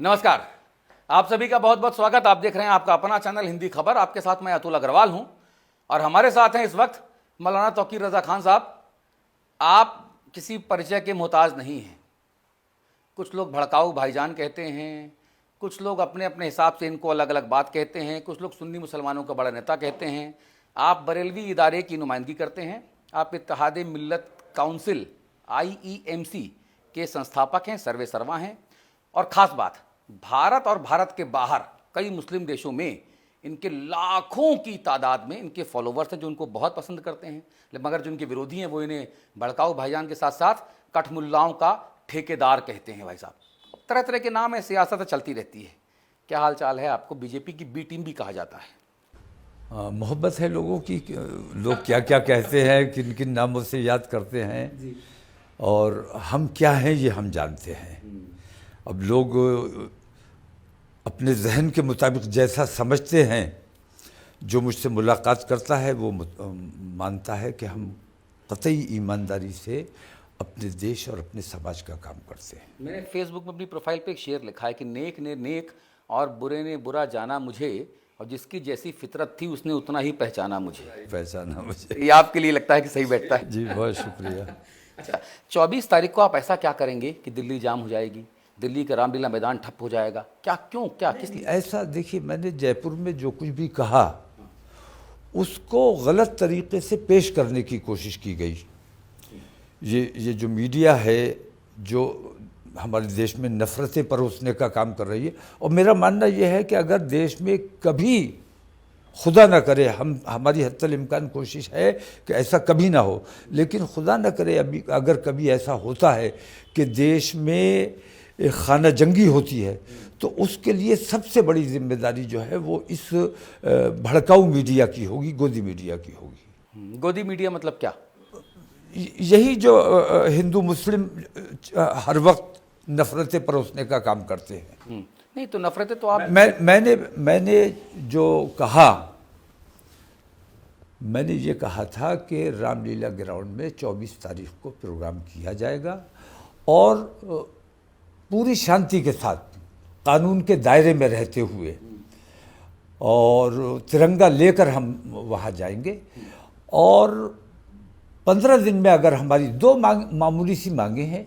नमस्कार, आप सभी का बहुत बहुत स्वागत। आप देख रहे हैं आपका अपना चैनल हिंदी खबर। आपके साथ मैं अतुल अग्रवाल हूं और हमारे साथ हैं इस वक्त मौलाना तौकीर रजा खान साहब। आप किसी परिचय के मोहताज नहीं हैं। कुछ लोग भड़काऊ भाईजान कहते हैं, कुछ लोग अपने अपने हिसाब से इनको अलग अलग बात कहते हैं, कुछ लोग सुन्नी मुसलमानों का बड़ा नेता कहते हैं। आप बरेलवी इदारे की नुमाइंदगी करते हैं। आप इत्तेहाद मिल्लत काउंसिल IEMC के संस्थापक हैं, सर्वे सर्वा हैं। और ख़ास बात, भारत और भारत के बाहर कई मुस्लिम देशों में इनके लाखों की तादाद में इनके फॉलोवर्स हैं जो इनको बहुत पसंद करते हैं, मगर जो इनके विरोधी हैं वो इन्हें भड़काऊ भाईजान के साथ साथ कठमुल्लाओं का ठेकेदार कहते हैं। भाई साहब, तरह तरह के नाम है, सियासत चलती रहती है। क्या हाल चाल है? आपको बीजेपी की बी टीम भी कहा जाता है। मोहब्बत है लोगों की, लोग क्या क्या कहते हैं, किन किन नामों से याद करते हैं और हम क्या हैं ये हम जानते हैं। अब लोग अपने जहन के मुताबिक जैसा समझते हैं, जो मुझसे मुलाकात करता है वो मानता है कि हम कतई ईमानदारी से अपने देश और अपने समाज का काम करते हैं। मैंने फेसबुक में अपनी प्रोफाइल पे एक शेर लिखा है कि नेक ने नेक और बुरे ने बुरा जाना मुझे, और जिसकी जैसी फितरत थी उसने उतना ही पहचाना मुझे। ये आपके लिए लगता है कि सही बैठता है? जी, बहुत शुक्रिया। अच्छा, 24 तारीख को आप ऐसा क्या करेंगे कि दिल्ली जाम हो जाएगी, दिल्ली का रामलीला मैदान ठप हो जाएगा? क्या, क्यों, क्या, किस लिए? ऐसा देखिए, मैंने जयपुर में जो कुछ भी कहा उसको गलत तरीके से पेश करने की कोशिश की गई। ये जो मीडिया है जो हमारे देश में नफरतें परोसने का काम कर रही है, और मेरा मानना यह है कि अगर देश में कभी खुदा न करे, हमारी हत्तल इम्कान कोशिश है कि ऐसा कभी ना हो, लेकिन खुदा न करे अभी अगर कभी ऐसा होता है कि देश में एक खाना जंगी होती है, तो उसके लिए सबसे बड़ी जिम्मेदारी जो है वो इस भड़काऊ मीडिया की होगी, गोदी मीडिया की होगी। गोदी मीडिया मतलब क्या? यही जो हिंदू मुस्लिम हर वक्त नफरतें परोसने का काम करते हैं। नहीं तो नफरतें तो आप मैंने जो कहा, मैंने ये कहा था कि रामलीला ग्राउंड में 24 तारीख को प्रोग्राम किया जाएगा और पूरी शांति के साथ, कानून के दायरे में रहते हुए, और तिरंगा लेकर हम वहाँ जाएंगे। और 15 दिन में अगर हमारी दो मामूली सी मांगे हैं,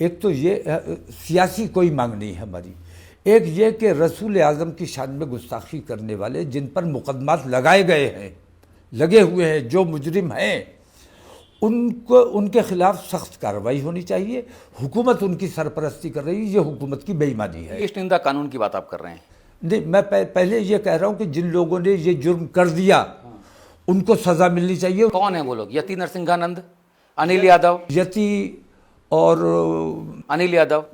एक तो ये सियासी कोई मांग नहीं है हमारी, एक ये कि रसूल आज़म की शान में गुस्ताखी करने वाले जिन पर मुकदमात लगाए गए हैं, लगे हुए हैं, जो मुजरिम हैं, उनको उनके खिलाफ सख्त कार्रवाई होनी चाहिए। हुकूमत उनकी सरपरस्ती कर रही है, ये हुकूमत की बेईमानी है। इस निंदा कानून की बात आप कर रहे हैं? नहीं, मैं पहले ये कह रहा हूँ कि जिन लोगों ने ये जुर्म कर दिया उनको सजा मिलनी चाहिए। कौन है वो लोग? यति नरसिंहानंद, अनिल यादव, यति और अनिल यादव,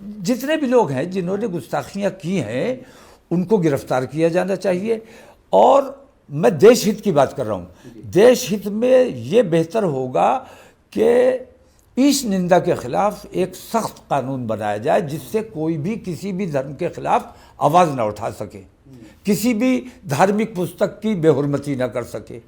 जितने भी लोग हैं जिन्होंने गुस्ताखियाँ की हैं उनको गिरफ्तार किया जाना चाहिए। और मैं देश हित की बात कर रहा हूँ। देश हित में ये बेहतर होगा कि इस निंदा के खिलाफ एक सख्त कानून बनाया जाए जिससे कोई भी किसी भी धर्म के खिलाफ आवाज़ ना उठा सके, किसी भी धार्मिक पुस्तक की बेहुरमती ना कर सके।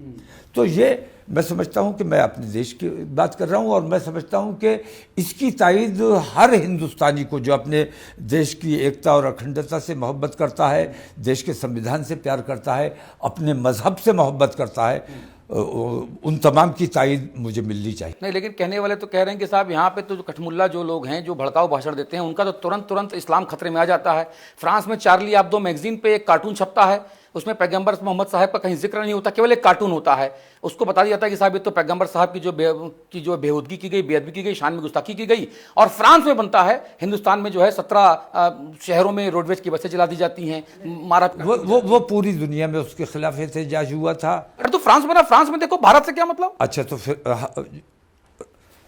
तो ये मैं समझता हूँ कि मैं अपने देश की बात कर रहा हूँ, और मैं समझता हूँ कि इसकी तायीद हर हिंदुस्तानी को जो अपने देश की एकता और अखंडता से मोहब्बत करता है, देश के संविधान से प्यार करता है, अपने मजहब से मोहब्बत करता है, उन तमाम की तायीद मुझे मिलनी चाहिए। नहीं, लेकिन कहने वाले तो कह रहे हैं कि साहब यहाँ पे तो जो कठमुल्ला जो लोग हैं जो भड़काऊ भाषण देते हैं उनका तो तुरंत इस्लाम खतरे में आ जाता है। फ्रांस में चार्ली एब्दो मैगजीन पे एक कार्टून छपता है, उसमें पैगंबर मोहम्मद साहब का कहीं जिक्र नहीं होता, केवल एक कार्टून होता है। उसको बता दिया जाता है कि साहब ये तो पैगंबर साहब की जो बेहूदगी की गई, बेअदबी की गई, शान में गुस्ताखी की गई। और फ्रांस में बनता है, हिंदुस्तान में जो है 17 शहरों में रोडवेज की बसें जला दी जाती हैं, मारा। वो पूरी दुनिया में उसके खिलाफ एहतजाज हुआ था। अरे तो फ्रांस बना, फ्रांस में देखो, भारत से क्या मतलब? अच्छा, तो फिर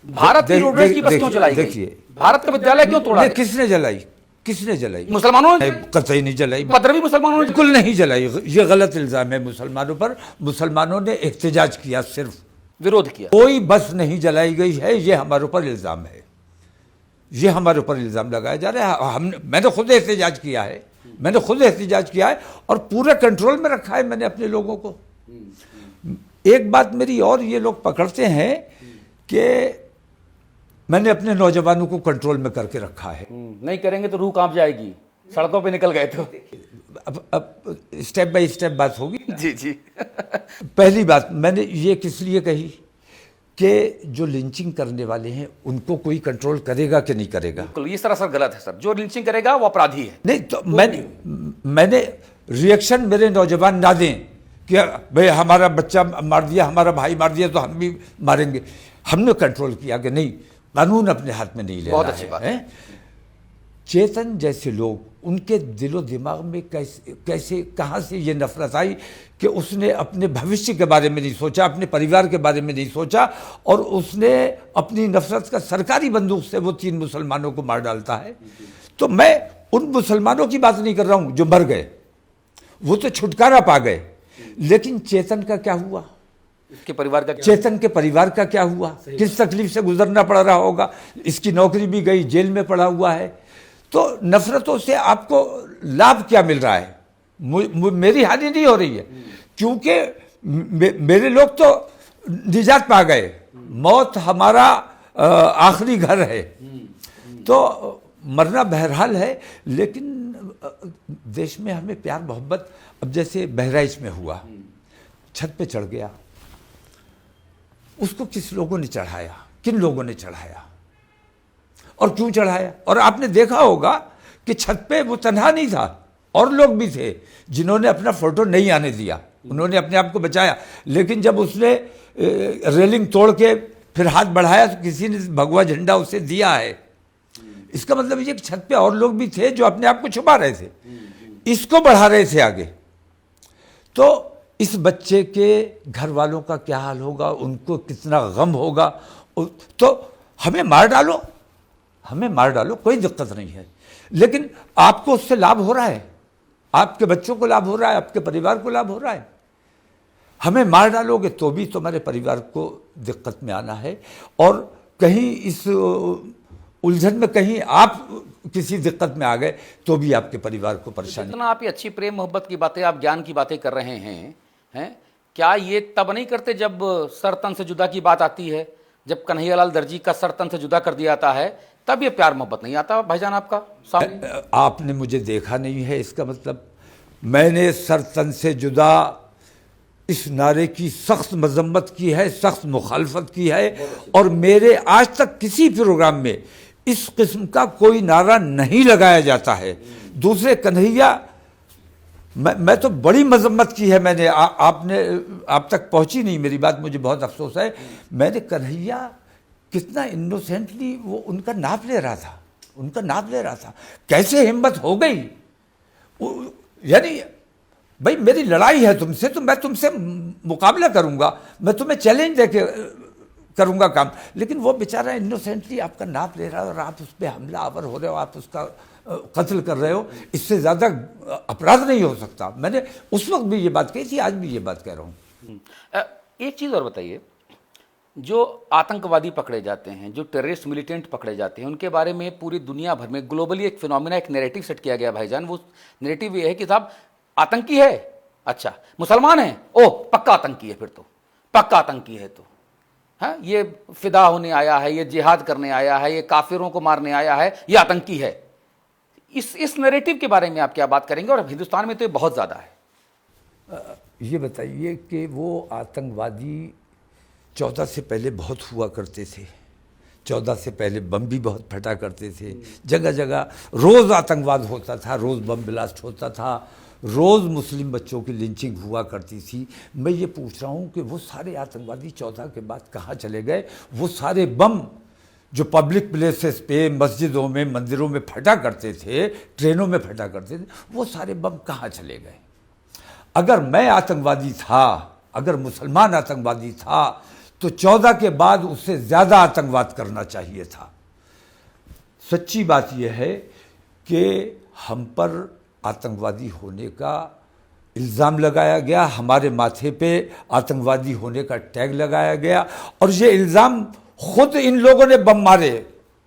भारत की रोडवेज की बस क्यों जलाई गई? देखिए, भारत का विद्यालय क्यों तोड़ा? किसने जलाई? किसने जलाई? मुसलमानों ने। कतई नहीं जलाई। पद्रवी मुसलमानों ने बिल्कुल नहीं जलाई। ये गलत इल्जाम है मुसलमानों पर। मुसलमानों ने एहतजाज किया, सिर्फ विरोध किया। कोई बस नहीं जलाई गई है, ये हमारे ऊपर इल्जाम है, ये हमारे ऊपर इल्जाम लगाया जा रहा है। मैंने खुद एहतजाज किया है, और पूरे कंट्रोल में रखा है मैंने अपने लोगों को। एक बात मेरी और ये लोग पकड़ते हैं कि मैंने अपने नौजवानों को कंट्रोल में करके रखा है। नहीं करेंगे तो रूह कांप जाएगी, सड़कों पे निकल गए तो। अब स्टेप बाय स्टेप बात होगी। जी जी। पहली बात मैंने ये किस लिए कही कि जो लिंचिंग करने वाले हैं उनको कोई कंट्रोल करेगा कि नहीं करेगा। बिल्कुल, ये सरासर गलत है सर। जो लिंचिंग करेगा वो अपराधी है। नहीं तो मैंने रिएक्शन मेरे नौजवान ना दें कि भाई हमारा बच्चा मार दिया, हमारा भाई मार दिया तो हम भी मारेंगे। हमने कंट्रोल किया कि नहीं, कानून अपने हाथ में नहीं लेना। बहुत अच्छी बात है। चेतन जैसे लोग, उनके दिलो दिमाग में कैसे कहाँ से ये नफरत आई कि उसने अपने भविष्य के बारे में नहीं सोचा, अपने परिवार के बारे में नहीं सोचा, और उसने अपनी नफरत का सरकारी बंदूक से वो 3 मुसलमानों को मार डालता है। तो मैं उन मुसलमानों की बात नहीं कर रहा हूँ जो मर गए, वो तो छुटकारा पा गए, लेकिन चेतन का क्या हुआ? इसके परिवार का क्या? चेतन के परिवार का क्या हुआ? किस तकलीफ से गुजरना पड़ रहा होगा? इसकी नौकरी भी गई, जेल में पड़ा हुआ है। तो नफरतों से आपको लाभ क्या मिल रहा है? मेरी हानि नहीं हो रही है, क्योंकि मेरे लोग तो निजात पा गए। मौत हमारा आखिरी घर है, तो मरना बहरहाल है। लेकिन देश में हमें प्यार मोहब्बत, अब जैसे बहराइच में हुआ, छत पे चढ़ गया, उसको किस लोगों ने चढ़ाया, किन लोगों ने चढ़ाया और क्यों चढ़ाया? और आपने देखा होगा कि छत पे वो तन्हा नहीं था, और लोग भी थे जिन्होंने अपना फोटो नहीं आने दिया, उन्होंने अपने आप को बचाया। लेकिन जब उसने रेलिंग तोड़ के फिर हाथ बढ़ाया तो किसी ने भगवा झंडा उसे दिया है। इसका मतलब ये कि छत पे और लोग भी थे जो अपने आप को छुपा रहे थे, इसको बढ़ा रहे थे आगे। तो इस बच्चे के घर वालों का क्या हाल होगा, उनको कितना गम होगा। तो हमें मार डालो, हमें मार डालो, कोई दिक्कत नहीं है, लेकिन आपको उससे लाभ हो रहा है, आपके बच्चों को लाभ हो रहा है, आपके परिवार को लाभ हो रहा है। हमें मार डालोगे तो भी तुम्हारे परिवार को दिक्कत में आना है, और कहीं इस उलझन में कहीं आप किसी दिक्कत में आ गए तो भी आपके परिवार को परेशानी। इतना आप ये अच्छी प्रेम मोहब्बत की बातें, आप ज्ञान की बातें कर रहे हैं, क्या ये तब नहीं करते जब सर तन से जुदा की बात आती है? जब कन्हैयालाल दर्जी का सर तन से जुदा कर दिया जाता है, तब ये प्यार मोहब्बत नहीं आता भाईजान आपका सामने? आपने मुझे देखा नहीं है, इसका मतलब मैंने सर तन से जुदा इस नारे की सख्त मजम्मत की है, सख्त मुखालफत की है, और मेरे आज तक किसी प्रोग्राम में इस किस्म का कोई नारा नहीं लगाया जाता है। दूसरे कन्हैया, मैं तो बड़ी मजम्मत की है मैंने, आप तक पहुंची नहीं मेरी बात, मुझे बहुत अफसोस है। मैंने कन्हैया कितना इनोसेंटली वो उनका नाप ले रहा था, उनका नाप ले रहा था। कैसे हिम्मत हो गई? यानी भाई मेरी लड़ाई है तुमसे, तो मैं तुमसे मुकाबला करूंगा, मैं तुम्हें चैलेंज देके करूंगा काम, लेकिन वो बेचारा इनोसेंटली आपका नाप ले रहा है और आप उस पर हमला आवर हो रहे हो, आप उसका कत्ल कर रहे हो। इससे ज़्यादा अपराध नहीं हो सकता। मैंने उस वक्त भी ये बात कही थी, आज भी ये बात कह रहा हूँ। एक चीज़ और बताइए, जो आतंकवादी पकड़े जाते हैं, जो टेररिस्ट मिलिटेंट पकड़े जाते हैं, उनके बारे में पूरी दुनिया भर में ग्लोबली एक फिनोमिना, एक नैरेटिव सेट किया गया भाईजान। वो नैरेटिव ये है कि साहब आतंकी है, अच्छा मुसलमान है, ओह पक्का आतंकी है, फिर तो पक्का आतंकी है। तो हाँ, ये फिदा होने आया है, ये जिहाद करने आया है, ये काफिरों को मारने आया है, ये आतंकी है। इस नैरेटिव के बारे में आप क्या बात करेंगे? और हिंदुस्तान में तो ये बहुत ज़्यादा है। ये बताइए कि वो आतंकवादी 14 से पहले बहुत हुआ करते थे, 14 से पहले बम भी बहुत फटा करते थे, जगह जगह रोज़ आतंकवाद होता था, रोज़ बम ब्लास्ट होता था, रोज़ मुस्लिम बच्चों की लिंचिंग हुआ करती थी। मैं ये पूछ रहा हूँ कि वो सारे आतंकवादी 14 के बाद कहाँ चले गए? वो सारे बम जो पब्लिक प्लेसेस पे, मस्जिदों में, मंदिरों में फटा करते थे, ट्रेनों में फटा करते थे, वो सारे बम कहाँ चले गए? अगर मैं आतंकवादी था, अगर मुसलमान आतंकवादी था, तो 14 के बाद उससे ज़्यादा आतंकवाद करना चाहिए था। सच्ची बात यह है कि हम पर आतंकवादी होने का इल्ज़ाम लगाया गया, हमारे माथे पे आतंकवादी होने का टैग लगाया गया, और ये इल्ज़ाम खुद इन लोगों ने बम मारे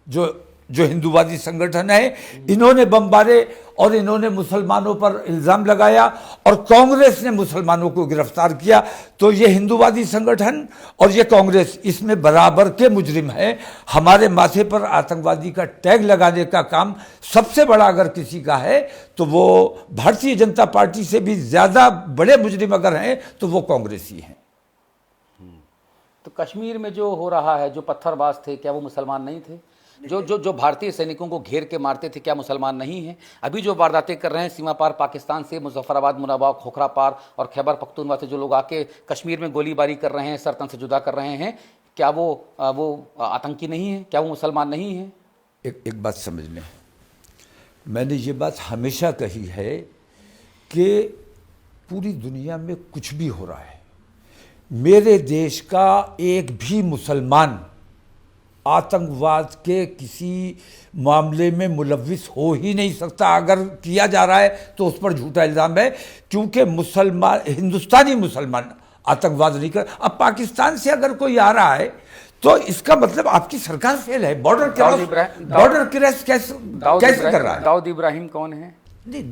जो जो हिंदूवादी संगठन है, इन्होंने बम मारे और इन्होंने मुसलमानों पर इल्ज़ाम लगाया और कांग्रेस ने मुसलमानों को गिरफ्तार किया। तो ये हिंदूवादी संगठन और ये कांग्रेस इसमें बराबर के मुजरिम हैं। हमारे माथे पर आतंकवादी का टैग लगाने का काम सबसे बड़ा अगर किसी का है तो वो भारतीय जनता पार्टी से भी ज़्यादा बड़े मुजरिम अगर हैं तो वो कांग्रेसी हैं। तो कश्मीर में जो हो रहा है, जो पत्थरबाज थे, क्या वो मुसलमान नहीं थे? जो भारतीय सैनिकों को घेर के मारते थे, क्या मुसलमान नहीं हैं? अभी जो वारदातें कर रहे हैं सीमा पार पाकिस्तान से, मुजफ्फराबाद, मुनाबा, खोखरा पार और खैबर पख्तूनख्वा से जो लोग आके कश्मीर में गोलीबारी कर रहे हैं, सर तन से जुदा कर रहे हैं, क्या वो आतंकी नहीं है? क्या वो मुसलमान नहीं है? एक बात समझ लें, मैंने ये बात हमेशा कही है कि पूरी दुनिया में कुछ भी हो रहा है, मेरे देश का एक भी मुसलमान आतंकवाद के किसी मामले में मुलव्विस हो ही नहीं सकता। अगर किया जा रहा है तो उस पर झूठा इल्ज़ाम है, क्योंकि मुसलमान, हिंदुस्तानी मुसलमान आतंकवाद नहीं कर। अब पाकिस्तान से अगर कोई आ रहा है तो इसका मतलब आपकी सरकार फेल है। बॉर्डर क्रॉस कैसे कर रहा है? दाऊद इब्राहिम कौन है? नहीं,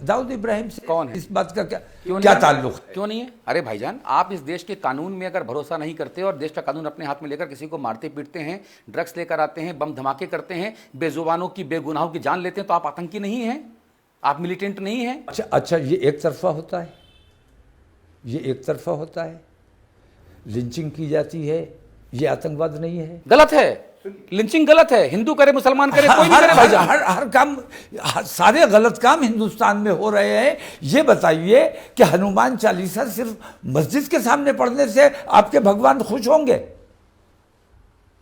दाऊद इब्राहिम से कौन है? इस बात का क्या ताल्लुक है? क्यों नहीं है? अरे भाईजान, आप इस देश के कानून में अगर भरोसा नहीं करते और देश का कानून अपने हाथ में लेकर किसी को मारते पीटते हैं, ड्रग्स लेकर आते हैं, बम धमाके करते हैं, बेजुबानों की, बेगुनाहों की जान लेते हैं, तो आप आतंकी नहीं हैं? आप मिलिटेंट नहीं हैं? अच्छा, ये एक तरफा होता है, ये एक तरफा होता है। लिंचिंग की जाती है, ये आतंकवाद नहीं है? गलत है, लिंचिंग गलत है। हिंदू करे, मुसलमान करे, कोई भी करे भाईजान। हर काम, सारे गलत काम हिंदुस्तान में हो रहे हैं। ये बताइए कि हनुमान चालीसा सिर्फ मस्जिद के सामने पढ़ने से आपके भगवान खुश होंगे?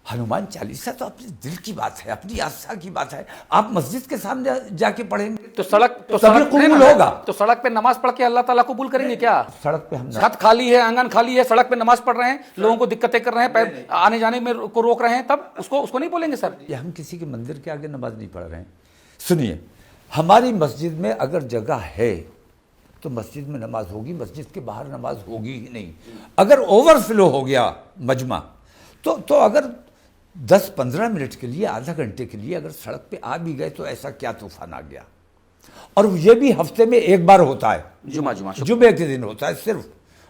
हनुमान चालीसा तो अपने दिल की बात है, अपनी आस्था की बात है। आप मस्जिद के सामने जाके पढ़ेंगे तो सड़क कबूल होगा। तो सड़क पे नमाज पढ़ के अल्लाह ताला कबूल करेंगे क्या? सड़क पे हम छत खाली है, आंगन खाली है, सड़क पे नमाज पढ़ रहे हैं, लोगों को दिक्कतें कर रहे हैं, आने जाने में को रोक रहे हैं, तब उसको नहीं बोलेंगे सर? ये हम किसी के मंदिर के आगे नमाज नहीं पढ़ रहे हैं। सुनिए, हमारी मस्जिद में अगर जगह है तो मस्जिद में नमाज होगी, मस्जिद के बाहर नमाज होगी ही नहीं। अगर ओवरफ्लो हो गया मजमा तो अगर 10-15 मिनट के लिए, आधा घंटे के लिए अगर सड़क पे आ भी गए तो ऐसा क्या तूफान आ गया। और ये भी हफ्ते में एक बार होता है, जुमे के दिन होता है सिर्फ।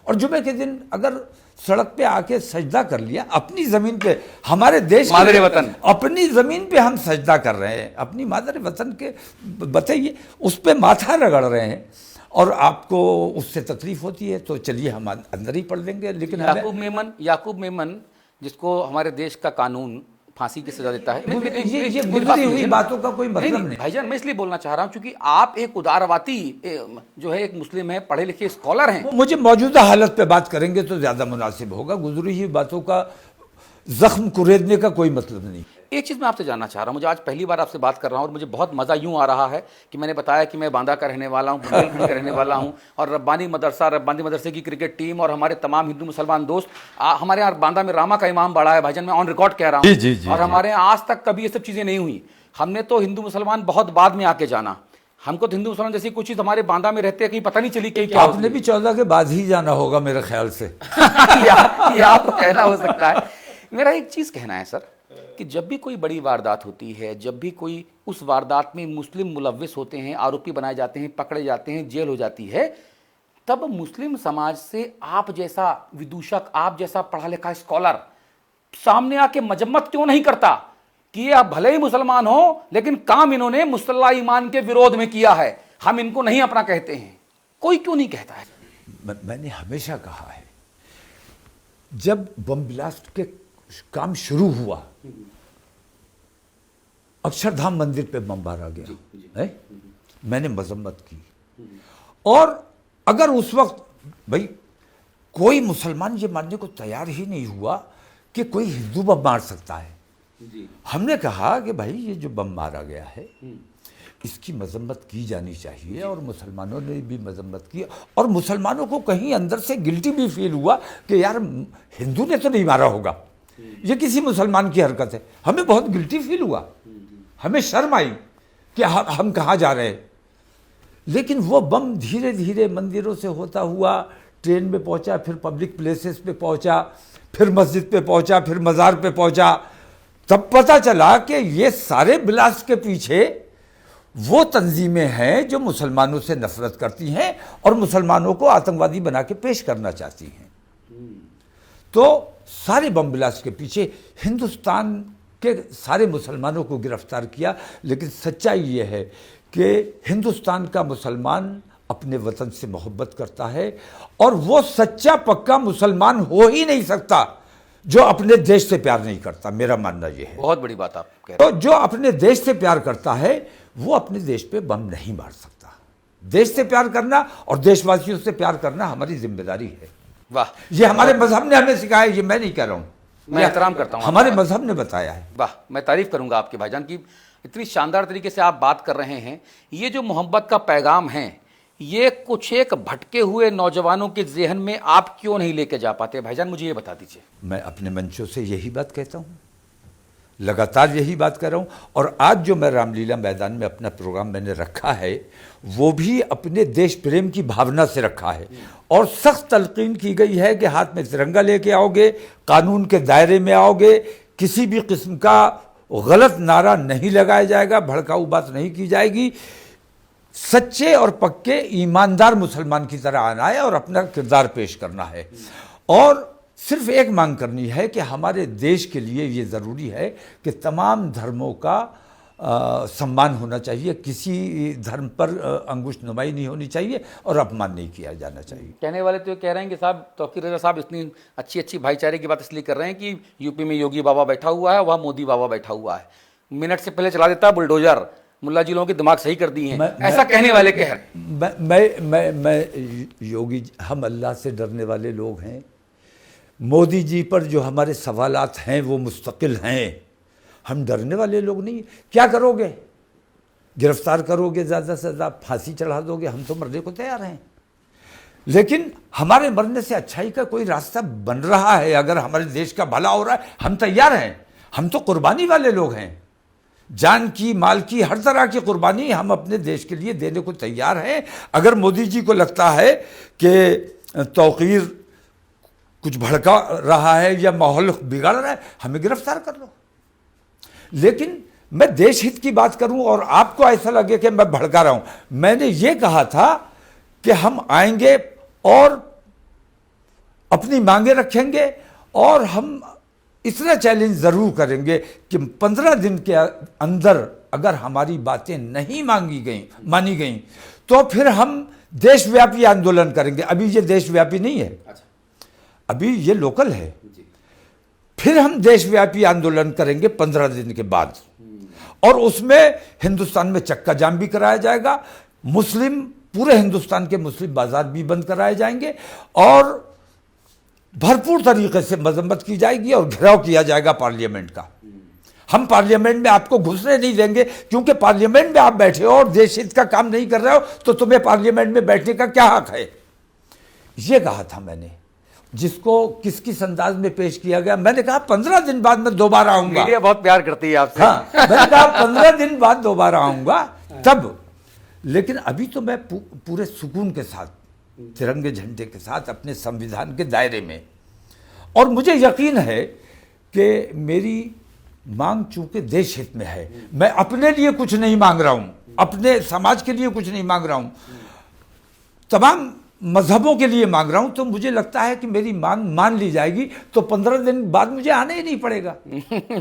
और जुमे के दिन अगर सड़क पे आके सजदा कर लिया अपनी जमीन पे, हमारे देश मादर वतन, अपनी जमीन पे हम सजदा कर रहे हैं, अपनी मादर वतन के, बताइए, उस पे माथा रगड़ रहे हैं और आपको उससे तकलीफ होती है, तो चलिए हम अंदर ही पढ़ लेंगे। लेकिन याकूब मेमन जिसको हमारे देश का कानून फांसी की सजा देता है, ये गुजरी हुई बातों का कोई मतलब नहीं भाईजान। मैं इसलिए बोलना चाह रहा हूं क्योंकि आप एक उदारवादी जो है, एक मुस्लिम है, पढ़े लिखे स्कॉलर हैं। मुझे मौजूदा हालत पे बात करेंगे तो ज्यादा मुनासिब होगा, गुजरी हुई बातों का जख्म कुरेदने का कोई मतलब नहीं। एक चीज़ मैं आपसे जानना चाह रहा हूँ, मुझे आज पहली बार आपसे बात कर रहा हूँ और मुझे बहुत मज़ा यूँ आ रहा है कि मैंने बताया कि मैं बांदा का रहने वाला हूँ, बुंदेलखंड का रहने वाला हूँ, और रब्बानी मदरसे की क्रिकेट टीम और हमारे तमाम हिंदू मुसलमान दोस्त, हमारे यहाँ बांदा में रामा का इमाम बाड़ा है भाईजान, मैं ऑन रिकॉर्ड कह रहा हूँ। और हमारे यहाँ आज तक कभी ये सब चीज़ें नहीं हुई। हमने तो हिंदू मुसलमान बहुत बाद में आके जाना, हमको तो हिंदू मुसलमान जैसी कुछ चीज़ हमारे बांदा में रहते हैं कहीं पता नहीं चली कि क्या। आपने भी 14 के बाद ही जाना होगा मेरे ख्याल से। आपको कहना हो सकता है। मेरा एक चीज़ कहना है सर कि जब भी कोई बड़ी वारदात होती है, जब भी कोई उस वारदात में मुस्लिम मुलव्विस होते हैं, आरोपी बनाए जाते हैं, पकड़े जाते हैं, जेल हो जाती है, तब मुस्लिम समाज से आप जैसा विदूषक, आप जैसा पढ़ा लिखा स्कॉलर सामने आके मजम्मत क्यों नहीं करता कि ये आप भले ही मुसलमान हो लेकिन काम इन्होंने मुसल्ला ईमान के विरोध में किया है, हम इनको नहीं अपना कहते हैं? कोई क्यों नहीं कहता है? मैंने हमेशा कहा है, जब बम ब्लास्ट के काम शुरू हुआ, अक्षरधाम मंदिर पे बम मारा गया है, मैंने मजम्मत की। और अगर उस वक्त भाई कोई मुसलमान ये मानने को तैयार ही नहीं हुआ कि कोई हिंदू बम मार सकता है, हमने कहा कि भाई ये जो बम मारा गया है इसकी मजम्मत की जानी चाहिए, और मुसलमानों ने भी मजम्मत की। और मुसलमानों को कहीं अंदर से गिल्टी भी फील हुआ कि यार हिंदू ने तो नहीं मारा होगा, ये किसी मुसलमान की हरकत है। हमें बहुत गिल्टी फील हुआ, हमें शर्म आई कि हम कहाँ जा रहे हैं। लेकिन वो बम धीरे धीरे मंदिरों से होता हुआ ट्रेन में पहुंचा, फिर पब्लिक प्लेसेस पे पहुंचा, फिर मस्जिद पे पहुंचा, फिर मज़ार पे पहुंचा, तब पता चला कि ये सारे ब्लास्ट के पीछे वो तंजीमें हैं जो मुसलमानों से नफरत करती हैं और मुसलमानों को आतंकवादी बना के पेश करना चाहती हैं। तो सारे बम ब्लास्ट के पीछे हिंदुस्तान के सारे मुसलमानों को गिरफ्तार किया, लेकिन सच्चाई ये है कि हिंदुस्तान का मुसलमान अपने वतन से मोहब्बत करता है और वो सच्चा पक्का मुसलमान हो ही नहीं सकता जो अपने देश से प्यार नहीं करता। मेरा मानना ये है। बहुत बड़ी बात आप कह रहे तो जो अपने देश से प्यार करता है वो अपने देश पे बम नहीं मार सकता। देश से प्यार करना और देशवासियों से प्यार करना हमारी जिम्मेदारी है। वाह, ये हमारे मजहब ने हमें सिखाया है, ये मैं नहीं कह रहा हूं, मैं एहतराम करता हूं, हमारे मजहब ने बताया है। वाह, मैं तारीफ करूंगा आपके भाईजान की, इतनी शानदार तरीके से आप बात कर रहे हैं। ये जो मोहब्बत का पैगाम है, ये कुछ एक भटके हुए नौजवानों के जहन में आप क्यों नहीं लेके जा पाते भाईजान, मुझे ये बता दीजिए। मैं अपने मंचों से यही बात कहता हूं, लगातार यही बात कर रहा हूं। और आज जो मैं रामलीला मैदान में अपना प्रोग्राम मैंने रखा है वो भी अपने देश प्रेम की भावना से रखा है और सख्त तलकीन की गई है कि हाथ में तिरंगा लेके आओगे, कानून के दायरे में आओगे, किसी भी किस्म का गलत नारा नहीं लगाया जाएगा, भड़काऊ बात नहीं की जाएगी, सच्चे और पक्के ईमानदार मुसलमान की तरह आना है और अपना किरदार पेश करना है। और सिर्फ एक मांग करनी है कि हमारे देश के लिए ये ज़रूरी है कि तमाम धर्मों का सम्मान होना चाहिए, किसी धर्म पर अंगुश नुमाई नहीं होनी चाहिए और अपमान नहीं किया जाना चाहिए। कहने वाले तो ये कह रहे हैं कि साहब तौकीर रज़ा साहब इतनी अच्छी अच्छी भाईचारे की बात इसलिए कर रहे हैं कि यूपी में योगी बाबा बैठा हुआ है, वहाँ मोदी बाबा बैठा हुआ है, मिनट से पहले चला देता है बुलडोजर, मुल्ला जी लोगों के दिमाग सही कर दिए हैं, ऐसा कहने वाले कह रहे हैं। मैं योगी, हम अल्लाह से डरने वाले लोग हैं। मोदी जी पर जो हमारे सवालात हैं वो मुस्तकिल हैं, हम डरने वाले लोग नहीं। क्या करोगे? गिरफ्तार करोगे, ज़्यादा से ज़्यादा फांसी चढ़ा दोगे, हम तो मरने को तैयार हैं। लेकिन हमारे मरने से अच्छाई का कोई रास्ता बन रहा है, अगर हमारे देश का भला हो रहा है, हम तैयार हैं। हम तो कुर्बानी वाले लोग हैं, जान की, माल की, हर तरह की कुर्बानी हम अपने देश के लिए देने को तैयार हैं। अगर मोदी जी को लगता है कि तौकीर कुछ भड़का रहा है या माहौल बिगाड़ रहा है, हमें गिरफ्तार कर लो। लेकिन मैं देश हित की बात करूं और आपको ऐसा लगे कि मैं भड़का रहा हूं, मैंने ये कहा था कि हम आएंगे और अपनी मांगे रखेंगे और हम इतना चैलेंज जरूर करेंगे कि 15 दिन के अंदर अगर हमारी बातें नहीं मानी गई तो फिर हम देशव्यापी आंदोलन करेंगे। अभी ये देशव्यापी नहीं है, अभी ये लोकल है। फिर हम देशव्यापी आंदोलन करेंगे 15 दिन के बाद और उसमें हिंदुस्तान में चक्का जाम भी कराया जाएगा, मुस्लिम, पूरे हिंदुस्तान के मुस्लिम बाजार भी बंद कराए जाएंगे और भरपूर तरीके से मजम्मत की जाएगी और घेराव किया जाएगा पार्लियामेंट का। हम पार्लियामेंट में आपको घुसने नहीं देंगे, क्योंकि पार्लियामेंट में आप बैठे हो और देश हित का काम नहीं कर रहे हो तो तुम्हें पार्लियामेंट में बैठने का क्या हक है। ये कहा था मैंने, जिसको किस किस अंदाज में पेश किया गया। मैंने कहा 15 दिन बाद मैं दोबारा आऊंगा। मीडिया बहुत प्यार करती है आपसे। हाँ, मैंने कहा 15 दिन बाद दोबारा आऊंगा तब। लेकिन अभी तो मैं पूरे सुकून के साथ, तिरंगे झंडे के साथ, अपने संविधान के दायरे में, और मुझे यकीन है कि मेरी मांग चूंकि देश हित में है, मैं अपने लिए कुछ नहीं मांग रहा हूं, अपने समाज के लिए कुछ नहीं मांग रहा हूं, तमाम मजहबों के लिए मांग रहा हूं, तो मुझे लगता है कि मेरी मांग मान ली जाएगी तो 15 दिन बाद मुझे आने ही नहीं पड़ेगा।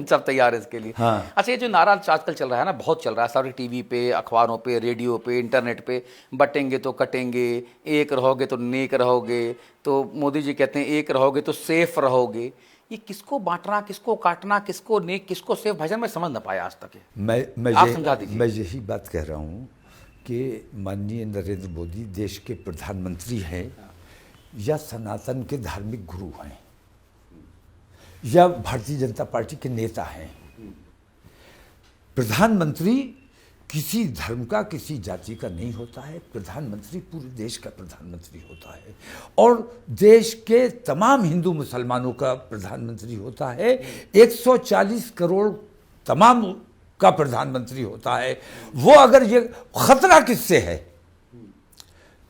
सब तैयार है इसके लिए। हाँ। अच्छा, ये जो नारा आजकल चल रहा है ना, बहुत चल रहा है, सारे टीवी पे, अखबारों पे, रेडियो पे, इंटरनेट पे, बटेंगे तो कटेंगे, एक रहोगे तो नेक रहोगे, तो मोदी जी कहते हैं एक रहोगे तो सेफ रहोगे। ये किसको बांटना, किसको काटना, किसको नेक, किसको सेफ, भाईजान मैं समझ ना पाया आज तक। आप समझा दीजिए। मैं यही बात कह रहा हूँ कि माननीय नरेंद्र मोदी देश के प्रधानमंत्री हैं या सनातन के धार्मिक गुरु हैं या भारतीय जनता पार्टी के नेता हैं। प्रधानमंत्री किसी धर्म का, किसी जाति का नहीं होता है। प्रधानमंत्री पूरे देश का प्रधानमंत्री होता है और देश के तमाम हिंदू मुसलमानों का प्रधानमंत्री होता है। 140 करोड़ तमाम का प्रधानमंत्री होता है। वो अगर ये खतरा किससे है,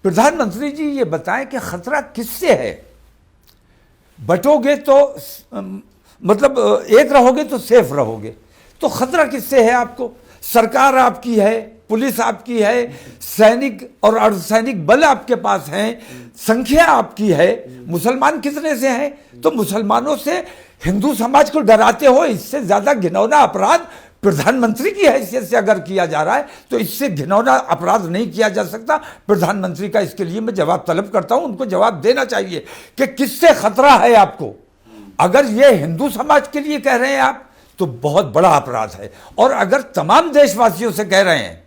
प्रधानमंत्री जी ये बताएं कि खतरा किससे है। बटोगे तो मतलब एक रहोगे तो सेफ रहोगे। तो खतरा किससे है आपको? सरकार आपकी है, पुलिस आपकी है, सैनिक और अर्धसैनिक बल आपके पास हैं, संख्या आपकी है। मुसलमान कितने से हैं? तो मुसलमानों से हिंदू समाज को डराते हो, इससे ज्यादा घिनौना अपराध प्रधानमंत्री की हैसियत से अगर किया जा रहा है तो इससे घिनौना अपराध नहीं किया जा सकता। प्रधानमंत्री का इसके लिए मैं जवाब तलब करता हूं, उनको जवाब देना चाहिए कि किससे खतरा है आपको। अगर ये हिंदू समाज के लिए कह रहे हैं आप तो बहुत बड़ा अपराध है, और अगर तमाम देशवासियों से कह रहे हैं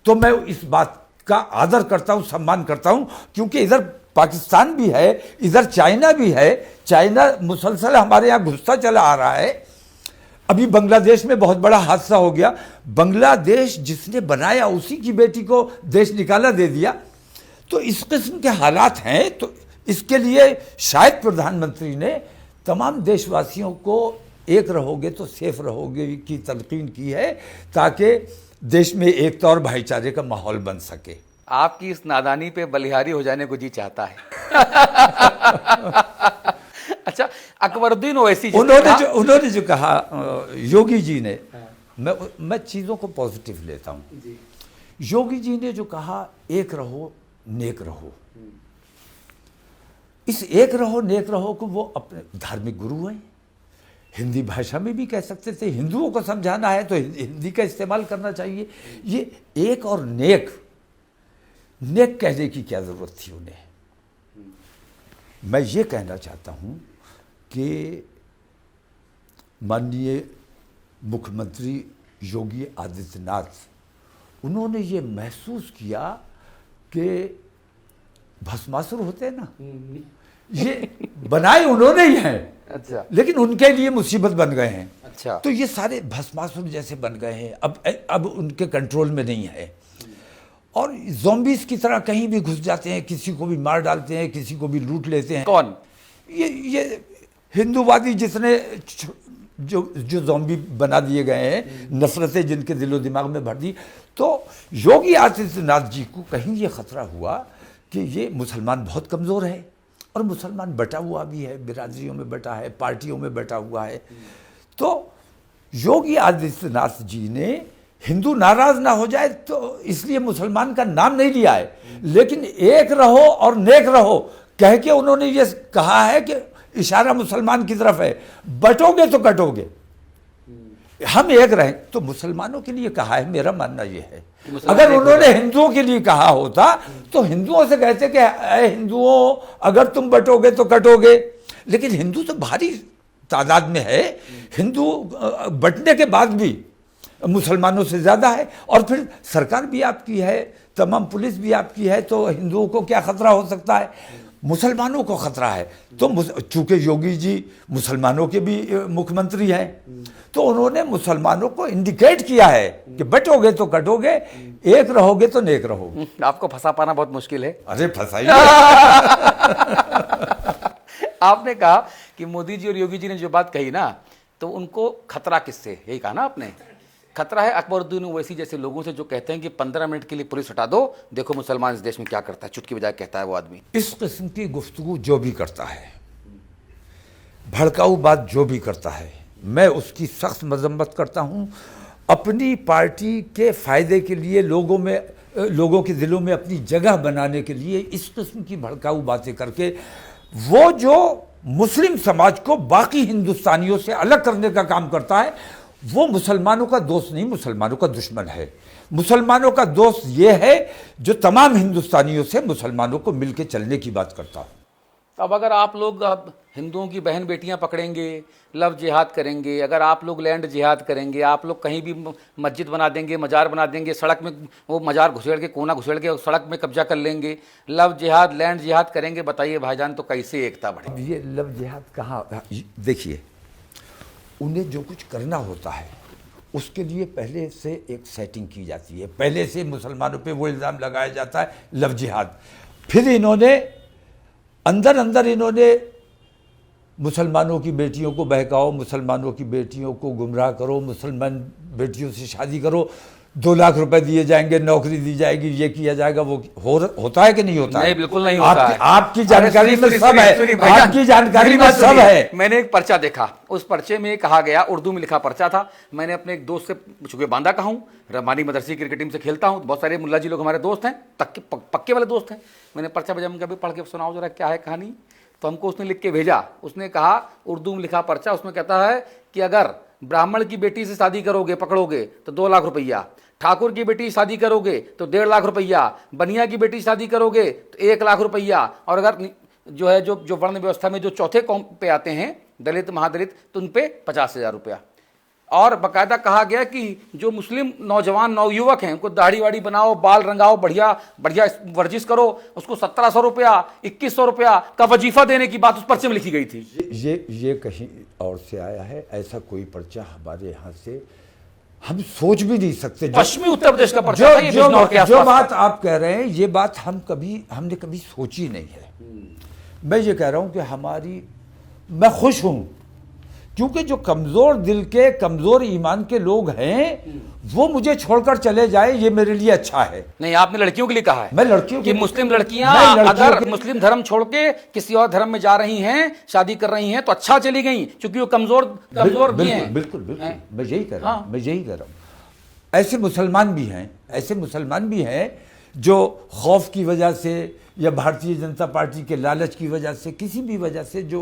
तो मैं इस बात का आदर करता हूं, सम्मान करता हूं, क्योंकि इधर पाकिस्तान भी है, इधर चाइना भी है। चाइना मुसलसल हमारे यहां घुसता चला आ रहा है। अभी बांग्लादेश में बहुत बड़ा हादसा हो गया। बांग्लादेश जिसने बनाया उसी की बेटी को देश निकाला दे दिया। तो इस किस्म के हालात हैं। तो इसके लिए शायद प्रधानमंत्री ने तमाम देशवासियों को एक रहोगे तो सेफ रहोगे की तलकीन की है, ताकि देश में एकता और भाईचारे का माहौल बन सके। आपकी इस नादानी पे बलिहारी हो जाने को जी चाहता है। अच्छा, अकबरुद्दीन ओवैसी उन्होंने जो कहा योगी जी ने, मैं चीज़ों को पॉजिटिव लेता हूँ। योगी जी ने जो कहा एक रहो नेक रहो, इस एक रहो नेक रहो को वो अपने धार्मिक गुरु हैं, हिंदी भाषा में भी कह सकते थे। हिंदुओं को समझाना है तो हिंदी का इस्तेमाल करना चाहिए। ये एक और नेक कहने की क्या ज़रूरत थी उन्हें? मैं ये कहना चाहता हूँ कि माननीय मुख्यमंत्री योगी आदित्यनाथ, उन्होंने ये महसूस किया कि भस्मासुर होते हैं ना, ये बनाए उन्होंने ही हैं। अच्छा, लेकिन उनके लिए मुसीबत बन गए हैं। अच्छा, तो ये सारे भस्मासुर जैसे बन गए हैं, अब उनके कंट्रोल में नहीं है, और ज़ॉम्बीज़ की तरह कहीं भी घुस जाते हैं, किसी को भी मार डालते हैं, किसी को भी लूट लेते हैं। कौन? ये हिंदूवादी जितने जो ज़ॉम्बी बना दिए गए हैं, नफरतें जिनके दिलो दिमाग में भर दी। तो योगी आदित्यनाथ जी को कहीं ये खतरा हुआ कि ये मुसलमान बहुत कमज़ोर है, और मुसलमान बटा हुआ भी है, बिरादरियों में बटा है, पार्टियों में बटा हुआ है। तो योगी आदित्यनाथ जी ने हिंदू नाराज ना हो जाए तो इसलिए मुसलमान का नाम नहीं लिया है, लेकिन एक रहो और नेक रहो कह के उन्होंने ये कहा है कि इशारा मुसलमान की तरफ है। बटोगे तो कटोगे, हम एक रहें। तो मुसलमानों के लिए कहा है, मेरा मानना ये है। अगर उन्होंने हिंदुओं के लिए कहा होता तो हिंदुओं से कहते कि हिंदुओं अगर तुम बटोगे तो कटोगे। लेकिन हिंदू तो भारी तादाद में है, हिंदू बटने के बाद भी मुसलमानों से ज़्यादा है, और फिर सरकार भी आपकी है, तमाम पुलिस भी आपकी है, तो हिंदुओं को क्या खतरा हो सकता है? मुसलमानों को खतरा है। तो चूंकि योगी जी मुसलमानों के भी मुख्यमंत्री हैं, तो उन्होंने मुसलमानों को इंडिकेट किया है कि बटोगे तो कटोगे, एक रहोगे तो नेक रहोगे। आपको फंसा पाना बहुत मुश्किल है। अरे फंसाइए। आपने कहा कि मोदी जी और योगी जी ने जो बात कही ना, तो उनको खतरा किससे, यही कहा ना आपने? खतरा है अकबरुद्दीन ओवैसी जैसे लोगों से जो कहते हैं कि 15 मिनट के लिए पुलिस हटा दो, देखो मुसलमान इस देश में क्या करता है, चुटकी बजाय कहता है वो आदमी। इस किस्म की गुफ्तगू जो भी करता है, भड़काऊ बात जो भी करता है, मैं उसकी सख्त मजम्मत करता हूँ। अपनी पार्टी के फायदे के लिए, लोगों के दिलों में अपनी जगह बनाने के लिए इस किस्म की भड़काऊ बातें करके वो जो मुस्लिम समाज को बाकी हिंदुस्तानियों से अलग करने का काम करता है, वो मुसलमानों का दोस्त नहीं, मुसलमानों का दुश्मन है। मुसलमानों का दोस्त ये है जो तमाम हिंदुस्तानियों से मुसलमानों को मिलकर चलने की बात करता है। अब अगर आप लोग अब हिंदुओं की बहन बेटियां पकड़ेंगे, लव जिहाद करेंगे, अगर आप लोग लैंड जिहाद करेंगे, आप लोग कहीं भी मस्जिद बना देंगे, मजार बना देंगे, सड़क में वो मजार घुसेड़ के, कोना घुसेड़ के सड़क में कब्जा कर लेंगे, लव जिहाद लैंड जिहाद करेंगे, बताइए भाईजान, तो कैसे एकता बढ़ेगी? ये लव जिहाद कहाँ? देखिए, उन्हें जो कुछ करना होता है उसके लिए पहले से एक सेटिंग की जाती है, पहले से मुसलमानों पे वो इल्ज़ाम लगाया जाता है लव जिहाद। फिर इन्होंने अंदर इन्होंने मुसलमानों की बेटियों को बहकाओ, मुसलमानों की बेटियों को गुमराह करो, मुसलमान बेटियों से शादी करो, 2 लाख रुपए दिए जाएंगे, नौकरी दी जाएगी, ये किया जाएगा, वो होता है कि नहीं होता नहीं, है? बिल्कुल नहीं होता है। आपकी जानकारी अरे, में सुनिए, सब सुनिए, है, सुनिए, भाईजान, आपकी जानकारी मेरी में बात सब सुनिए। है। मैंने एक पर्चा देखा, उस पर्चे में कहा गया, उर्दू में लिखा पर्चा था। मैंने अपने एक दोस्त से, चूंकि बांदा का हूँ, रबानी मदरसी क्रिकेट टीम से खेलता हूँ, बहुत सारे मुल्ला जी लोग हमारे दोस्त हैं, पक्के वाले दोस्त हैं। मैंने पर्चा भेजा, कभी पढ़ के सुनाओ जरा क्या है कहानी। तो हमको उसने लिख के भेजा, उसने कहा उर्दू में लिखा पर्चा, उसमें कहता है कि अगर ब्राह्मण की बेटी से शादी करोगे, पकड़ोगे तो 2 लाख रुपया, ठाकुर की बेटी शादी करोगे तो 1.5 लाख रुपया, बनिया की बेटी शादी करोगे तो 1 लाख रुपया, और अगर जो है जो वर्ण व्यवस्था में जो चौथे कौम पे आते हैं, दलित महादलित, तो उन पे 50,000 रुपया। और बाकायदा कहा गया कि जो मुस्लिम नौजवान नवयुवक हैं उनको दाढ़ी वाड़ी बनाओ, बाल रंगाओ, बढ़िया बढ़िया वर्जिश करो, उसको 1700 रुपया, 2100 रुपया का वजीफा देने की बात उस पर्चे में लिखी गई थी। ये कहीं और से आया है, ऐसा कोई पर्चा हमारे यहाँ से हम सोच भी नहीं सकते। पश्चिमी उत्तर प्रदेश का पर्चा था ये, बिजनौर के जो आसपास बात का। आप कह रहे हैं, ये बात हमने कभी सोची नहीं है। मैं ये कह रहा हूं कि मैं खुश हूं, क्योंकि जो कमजोर दिल के, कमजोर ईमान के लोग हैं, वो मुझे छोड़कर चले जाए, ये मेरे लिए अच्छा है। नहीं, आपने लड़कियों के लिए कहा है। मैं लड़कियों कि के- मुस्लिम लड़कियां मैं लड़कियों अगर के- मुस्लिम धर्म छोड़ के किसी और धर्म में जा रही हैं, शादी कर रही हैं, तो अच्छा चली गई, क्योंकि वो कमजोर भी हैं। बिल्कुल बिल्कुल, हैं? मैं यही कह रहा हूं, हाँ। मैं यही कह रहा हूं। ऐसे मुसलमान भी हैं जो खौफ की वजह से या भारतीय जनता पार्टी के लालच की वजह से, किसी भी वजह से जो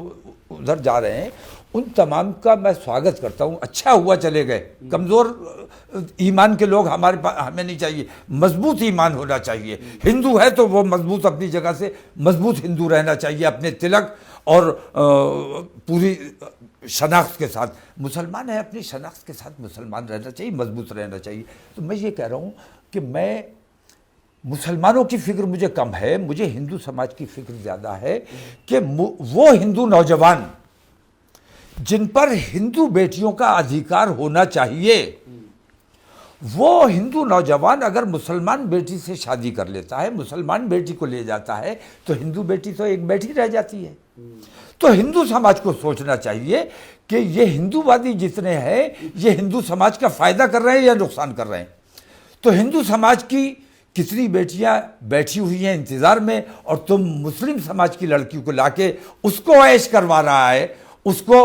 उधर जा रहे हैं, उन तमाम का मैं स्वागत करता हूं। अच्छा हुआ चले गए। कमजोर ईमान के लोग हमें नहीं चाहिए, मजबूत ईमान होना चाहिए। हिंदू है तो वो मजबूत, अपनी जगह से मजबूत हिंदू रहना चाहिए, अपने तिलक और पूरी शनाख्त के साथ। मुसलमान है, अपनी शनाख्त के साथ मुसलमान रहना चाहिए, मजबूत रहना चाहिए। तो मैं ये कह रहा हूं कि मैं मुसलमानों की फिक्र मुझे कम है, मुझे हिंदू समाज की फिक्र ज़्यादा है कि वो हिंदू नौजवान जिन पर हिंदू बेटियों का अधिकार होना चाहिए, वो हिंदू नौजवान अगर मुसलमान बेटी से शादी कर लेता है, मुसलमान बेटी को ले जाता है, तो हिंदू बेटी तो एक बेटी रह जाती है। तो हिंदू समाज को सोचना चाहिए कि ये हिंदूवादी जितने हैं, ये हिंदू समाज का फायदा कर रहे हैं या नुकसान कर रहे हैं। तो हिंदू समाज की कितनी बेटियां बैठी हुई हैं इंतजार में, और तुम मुस्लिम समाज की लड़की को लाके उसको ऐश करवा रहा है, उसको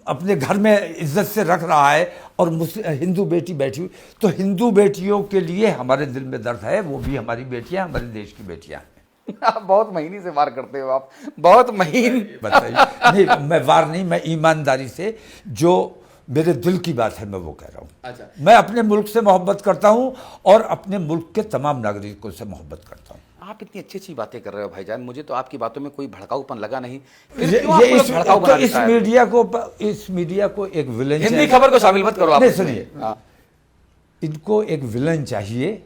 अपने घर में इज्जत से रख रहा है, और हिंदू बेटी बैठी हुई। तो हिंदू बेटियों के लिए हमारे दिल में दर्द है, वो भी हमारी बेटियां, हमारे देश की बेटियां हैं। आप बहुत महीनी से वार करते हो, आप बहुत महीन। बताइए। नहीं, मैं वार नहीं, मैं ईमानदारी से जो मेरे दिल की बात है मैं वो कह रहा हूँ। अच्छा। मैं अपने मुल्क से मोहब्बत करता हूँ और अपने मुल्क के तमाम नागरिकों से मोहब्बत करता हूँ। आप इतनी अच्छी अच्छी बातें कर रहे हो भाईजान, मुझे तो आपकी बातों में कोई भड़काऊपन लगा नहीं। फिर क्यों आपको लोग भड़काऊ बना तो देता है? इस मीडिया को एक विलन हिंदी खबर को शामिल मत करो आप। नहीं, सुनिए। हाँ। इनको एक विलन चाहिए,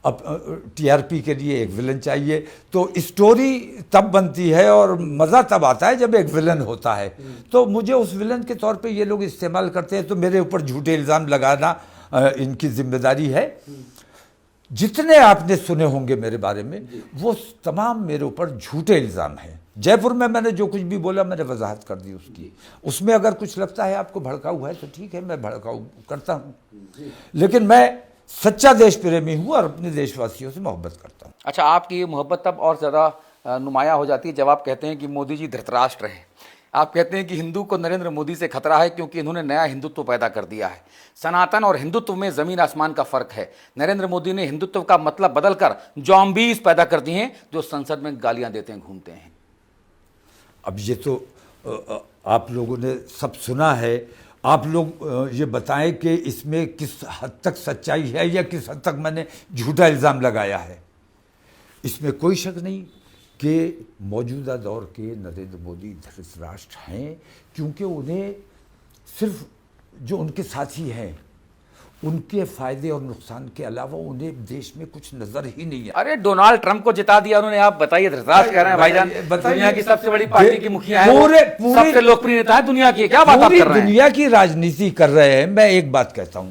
अब टीआरपी के लिए एक विलन चाहिए। तो स्टोरी तब बनती है और मज़ा तब आता है जब एक विलन होता है। तो मुझे उस विलन के तौर पे ये लोग इस्तेमाल करते हैं, तो मेरे ऊपर झूठे इल्ज़ाम लगाना इनकी जिम्मेदारी है। जितने आपने सुने होंगे मेरे बारे में, वो तमाम मेरे ऊपर झूठे इल्ज़ाम हैं। जयपुर में मैंने जो कुछ भी बोला, मैंने वजाहत कर दी उसकी। उसमें अगर कुछ लगता है आपको भड़काऊ है तो ठीक है, मैं भड़काऊ करता हूँ, लेकिन मैं सच्चा देश प्रेमी हूँ और अपने देशवासियों से मोहब्बत करता हूँ। अच्छा, आपकी ये मोहब्बत तब और ज़्यादा नुमाया हो जाती है जब आप कहते हैं कि मोदी जी धृतराष्ट्र हैं। आप कहते हैं कि हिंदू को नरेंद्र मोदी से खतरा है क्योंकि इन्होंने नया हिंदुत्व पैदा कर दिया है। सनातन और हिंदुत्व में ज़मीन आसमान का फ़र्क है। नरेंद्र मोदी ने हिंदुत्व का मतलब बदलकर जॉम्बीज पैदा कर दिए हैं जो संसद में गालियां देते हैं, घूमते हैं। अब ये तो आप लोगों ने सब सुना है। आप लोग ये बताएं कि इसमें किस हद तक सच्चाई है या किस हद तक मैंने झूठा इल्ज़ाम लगाया है। इसमें कोई शक नहीं कि मौजूदा दौर के नरेंद्र मोदी धृतराष्ट्र हैं, क्योंकि उन्हें सिर्फ जो उनके साथी हैं उनके फायदे और नुकसान के अलावा उन्हें देश में कुछ नजर ही नहीं है। अरे डोनाल्ड ट्रंप को जिता दिया उन्होंने, आप बताइए धृतराष्ट्र कह रहे हैं भाईजान। बताइए। दुनिया की सबसे बड़ी पार्टी की मुखिया है, पूरे सबसे लोकप्रिय नेता है दुनिया की, क्या बात आप पूरी कर रहे हैं? दुनिया की राजनीति कर रहे हैं। मैं एक बात कहता हूं,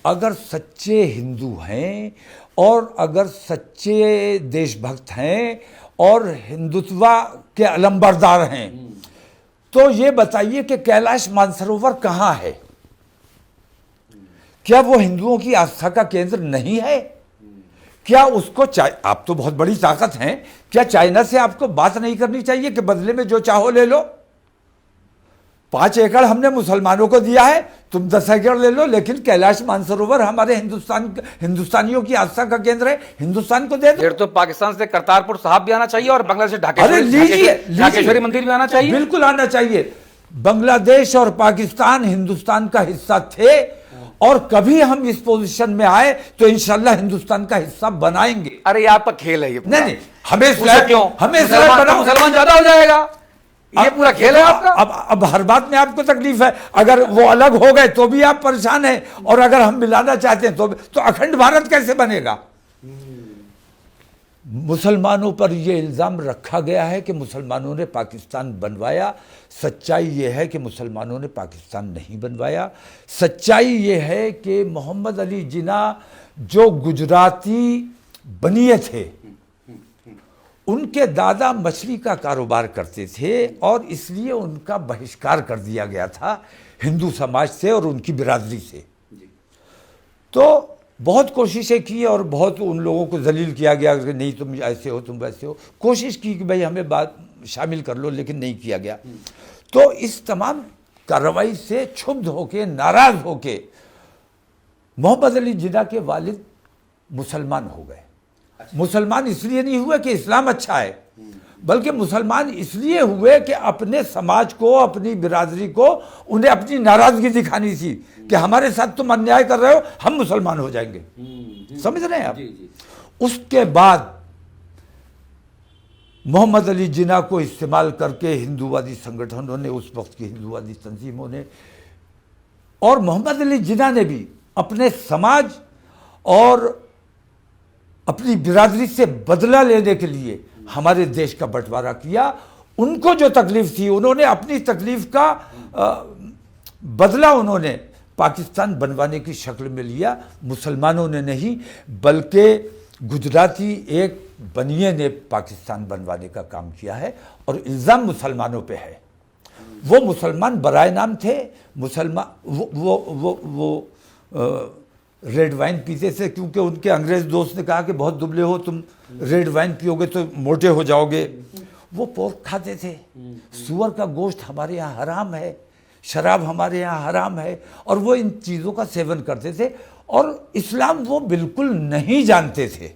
अगर सच्चे हिंदू हैं और अगर सच्चे देशभक्त हैं और हिंदुत्व के अलंबरदार हैं, तो ये बताइए कि कैलाश मानसरोवर कहां है? क्या वो हिंदुओं की आस्था का केंद्र नहीं है? क्या उसको आप तो बहुत बड़ी ताकत हैं, क्या चाइना से आपको बात नहीं करनी चाहिए कि बदले में जो चाहो ले लो? 5 एकड़ हमने मुसलमानों को दिया है, तुम 10 एकड़ ले लो, लेकिन कैलाश मानसरोवर हमारे हिंदुस्तानियों की आस्था का केंद्र है, हिंदुस्तान को दे दो। फिर तो पाकिस्तान से करतारपुर साहब भी आना चाहिए और बांग्लादेश से अरे लीजिए, ढाकेश्वरी मंदिर भी आना चाहिए। बिल्कुल आना चाहिए। बांग्लादेश और पाकिस्तान हिंदुस्तान का हिस्सा थे, और कभी हम इस पोजीशन में आए तो इंशाल्लाह हिंदुस्तान का हिस्सा बनाएंगे। अरे ये आपका खेल है ये पूरा। नहीं, हमें क्यों? हमें मुसलमान ज्यादा हो जाएगा, ये पूरा खेल है आपका। अब हर बात में आपको तकलीफ है। अगर वो अलग हो गए तो भी आप परेशान हैं, और अगर हम मिलाना चाहते हैं तो अखंड भारत कैसे बनेगा? मुसलमानों पर यह इल्जाम रखा गया है कि मुसलमानों ने पाकिस्तान बनवाया। सच्चाई यह है कि मुसलमानों ने पाकिस्तान नहीं बनवाया। सच्चाई यह है कि मोहम्मद अली जिन्ना जो गुजराती बनिए थे, उनके दादा मछली का कारोबार करते थे, और इसलिए उनका बहिष्कार कर दिया गया था हिंदू समाज से और उनकी बिरादरी से। तो बहुत कोशिशें की और बहुत उन लोगों को जलील किया गया कि नहीं तुम ऐसे हो, तुम वैसे हो। कोशिश की कि भाई हमें बात शामिल कर लो, लेकिन नहीं किया गया। तो इस तमाम कार्रवाई से क्षुब्ध होके, नाराज होके मोहम्मद अली जिन्ना के वालिद मुसलमान हो गए। मुसलमान इसलिए नहीं हुए कि इस्लाम अच्छा है, बल्कि मुसलमान इसलिए हुए कि अपने समाज को, अपनी बिरादरी को, उन्हें अपनी नाराजगी दिखानी थी कि हमारे साथ तुम अन्याय कर रहे हो, हम मुसलमान हो जाएंगे। समझ रहे हैं आप? उसके बाद मोहम्मद अली जिन्ना को इस्तेमाल करके हिंदूवादी संगठनों ने, उस वक्त की हिंदूवादी तंजीमों ने, और मोहम्मद अली जिन्ना ने भी अपने समाज और अपनी बिरादरी से बदला लेने के लिए हमारे देश का बंटवारा किया। उनको जो तकलीफ थी, उन्होंने अपनी तकलीफ का बदला उन्होंने पाकिस्तान बनवाने की शक्ल में लिया। मुसलमानों ने नहीं, बल्कि गुजराती एक बनिए ने पाकिस्तान बनवाने का काम किया है, और इल्ज़ाम मुसलमानों पे है। वो मुसलमान बराए नाम थे। मुसलमान वो रेड वाइन पीते थे, क्योंकि उनके अंग्रेज दोस्त ने कहा कि बहुत दुबले हो तुम, रेड वाइन पियोगे तो मोटे हो जाओगे। वो पोर्क खाते थे। सुअर का गोश्त हमारे यहाँ हराम है, शराब हमारे यहाँ हराम है, और वो इन चीज़ों का सेवन करते थे, और इस्लाम वो बिल्कुल नहीं जानते थे।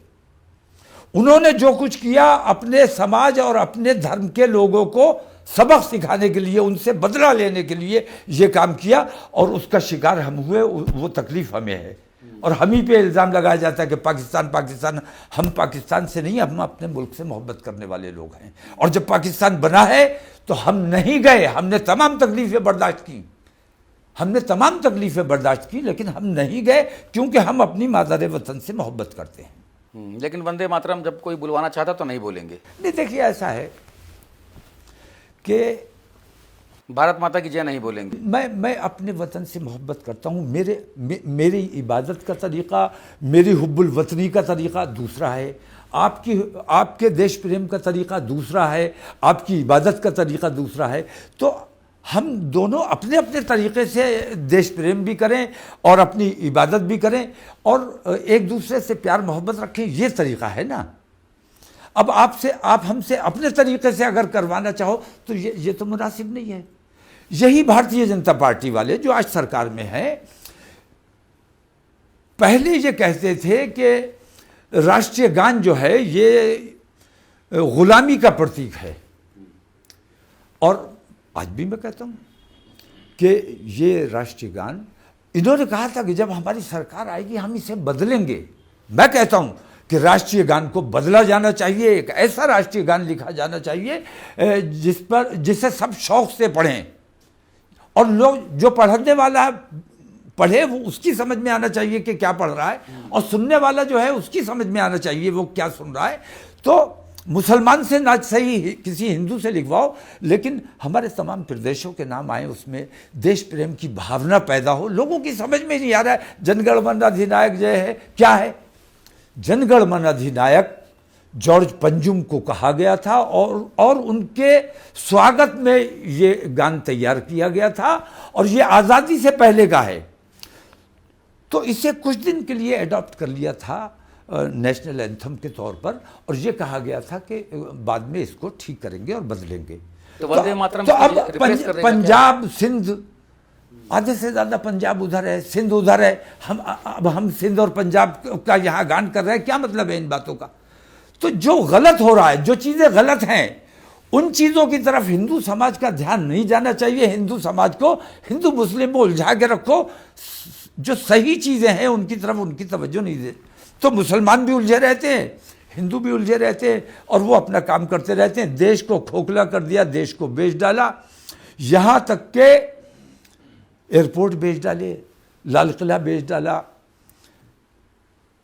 उन्होंने जो कुछ किया, अपने समाज और अपने धर्म के लोगों को सबक सिखाने के लिए, उनसे बदला लेने के लिए ये काम किया, और उसका शिकार हम हुए। वो तकलीफ हमें है, और हम ही पे इल्ज़ाम लगाया जाता है कि पाकिस्तान पाकिस्तान। हम पाकिस्तान से नहीं, हम अपने मुल्क से मोहब्बत करने वाले लोग हैं। और जब पाकिस्तान बना है तो हम नहीं गए, हमने तमाम तकलीफ़ें बर्दाश्त की, हमने तमाम तकलीफ़ें बर्दाश्त की, लेकिन हम नहीं गए क्योंकि हम अपनी मादर वतन से मोहब्बत करते हैं। लेकिन वंदे मातरम जब कोई बुलवाना चाहता तो नहीं बोलेंगे। नहीं, देखिए ऐसा है कि भारत माता की जय नहीं बोलेंगे। मैं अपने वतन से मोहब्बत करता हूँ। मेरी इबादत का तरीक़ा, मेरी हुब्बुल वतनी का तरीक़ा दूसरा है, आपके देश प्रेम का तरीक़ा दूसरा है, आपकी इबादत का तरीक़ा दूसरा है। तो हम दोनों अपने अपने तरीक़े से देश प्रेम भी करें और अपनी इबादत भी करें, और एक दूसरे से प्यार मोहब्बत रखें, ये तरीक़ा है ना। अब आप हमसे अपने तरीक़े से अगर करवाना चाहो तो ये तो मुनासिब नहीं है। यही भारतीय जनता पार्टी वाले जो आज सरकार में हैं, पहले ये कहते थे कि राष्ट्रीय गान जो है ये गुलामी का प्रतीक है, और आज भी मैं कहता हूँ कि ये राष्ट्रीय गान, इन्होंने कहा था कि जब हमारी सरकार आएगी हम इसे बदलेंगे। मैं कहता हूँ कि राष्ट्रीय गान को बदला जाना चाहिए, एक ऐसा राष्ट्रीय गान लिखा जाना चाहिए जिसे सब शौक से पढ़ें, और लोग जो पढ़ने वाला पढ़े वो उसकी समझ में आना चाहिए कि क्या पढ़ रहा है, और सुनने वाला जो है उसकी समझ में आना चाहिए वो क्या सुन रहा है। तो मुसलमान से ना सही किसी हिंदू से लिखवाओ, लेकिन हमारे तमाम प्रदेशों के नाम आए, उसमें देश प्रेम की भावना पैदा हो। लोगों की समझ में नहीं आ रहा है जनगण मन अधिनायक जय है क्या है। जनगण मन अधिनायक जॉर्ज पंजुम को कहा गया था, और उनके स्वागत में ये गान तैयार किया गया था, और ये आज़ादी से पहले का है। तो इसे कुछ दिन के लिए अडॉप्ट कर लिया था नेशनल एंथम के तौर पर, और ये कहा गया था कि बाद में इसको ठीक करेंगे और बदलेंगे। तो वंदे मातरम तो को अब रिप्लेस कर देगा पंजाब सिंध, आधे से ज्यादा पंजाब उधर है, सिंध उधर है, हम सिंध और पंजाब का यहाँ गान कर रहे हैं, क्या मतलब है इन बातों का? तो जो गलत हो रहा है, जो चीजें गलत हैं, उन चीजों की तरफ हिंदू समाज का ध्यान नहीं जाना चाहिए। हिंदू समाज को, हिंदू मुस्लिम को उलझा के रखो, जो सही चीजें हैं उनकी तरफ उनकी तवज्जो नहीं दे। तो मुसलमान भी उलझे रहते हैं, हिंदू भी उलझे रहते हैं, और वो अपना काम करते रहते हैं। देश को खोखला कर दिया, देश को बेच डाला, यहां तक के एयरपोर्ट बेच डाले, लाल किला बेच डाला,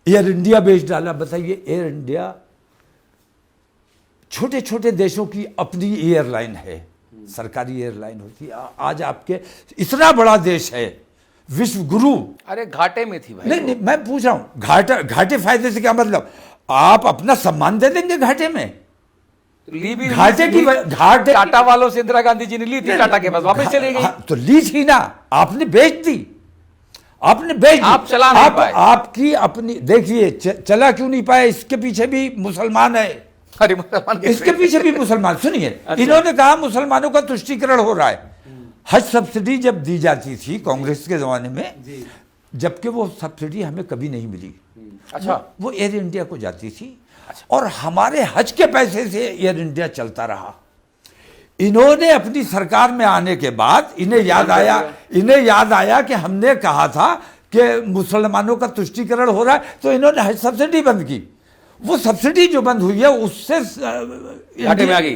एयर इंडिया बेच डाला। बताइए, एयर इंडिया छोटे छोटे देशों की अपनी एयरलाइन है, सरकारी एयरलाइन होती है। आज आपके इतना बड़ा देश है, विश्व गुरु। अरे घाटे में थी भाई। नहीं, मैं पूछ रहा हूं, घाटे फायदे से क्या मतलब? आप अपना सम्मान दे देंगे घाटे में? ली भी घाटे की घाटे टाटा वालों से इंदिरा गांधी जी ने ली थी, टाटा के पास वापस चली गई। तो ली थी ना, आपने बेच दी, आपने बेच दी। आप चला नहीं पाए। आपकी अपनी देखिए, चला क्यों नहीं पाए? इसके पीछे भी मुसलमान है। अरे मुसलमान इसके पीछे भी मुसलमान, सुनिए। अच्छा। इन्होंने कहा मुसलमानों का तुष्टीकरण हो रहा है। हज सब्सिडी जब दी जाती थी कांग्रेस के जमाने में, जबकि वो सब्सिडी हमें कभी नहीं मिली। अच्छा। वो एयर इंडिया को जाती थी, और हमारे हज के पैसे से एयर इंडिया चलता रहा। इन्होंने अपनी सरकार में आने के बाद इन्हें याद आया कि हमने कहा था कि मुसलमानों का तुष्टीकरण हो रहा है, तो इन्होंने हज सब्सिडी बंद की। वो सब्सिडी जो बंद हुई है, उससे घाटे में आ गई।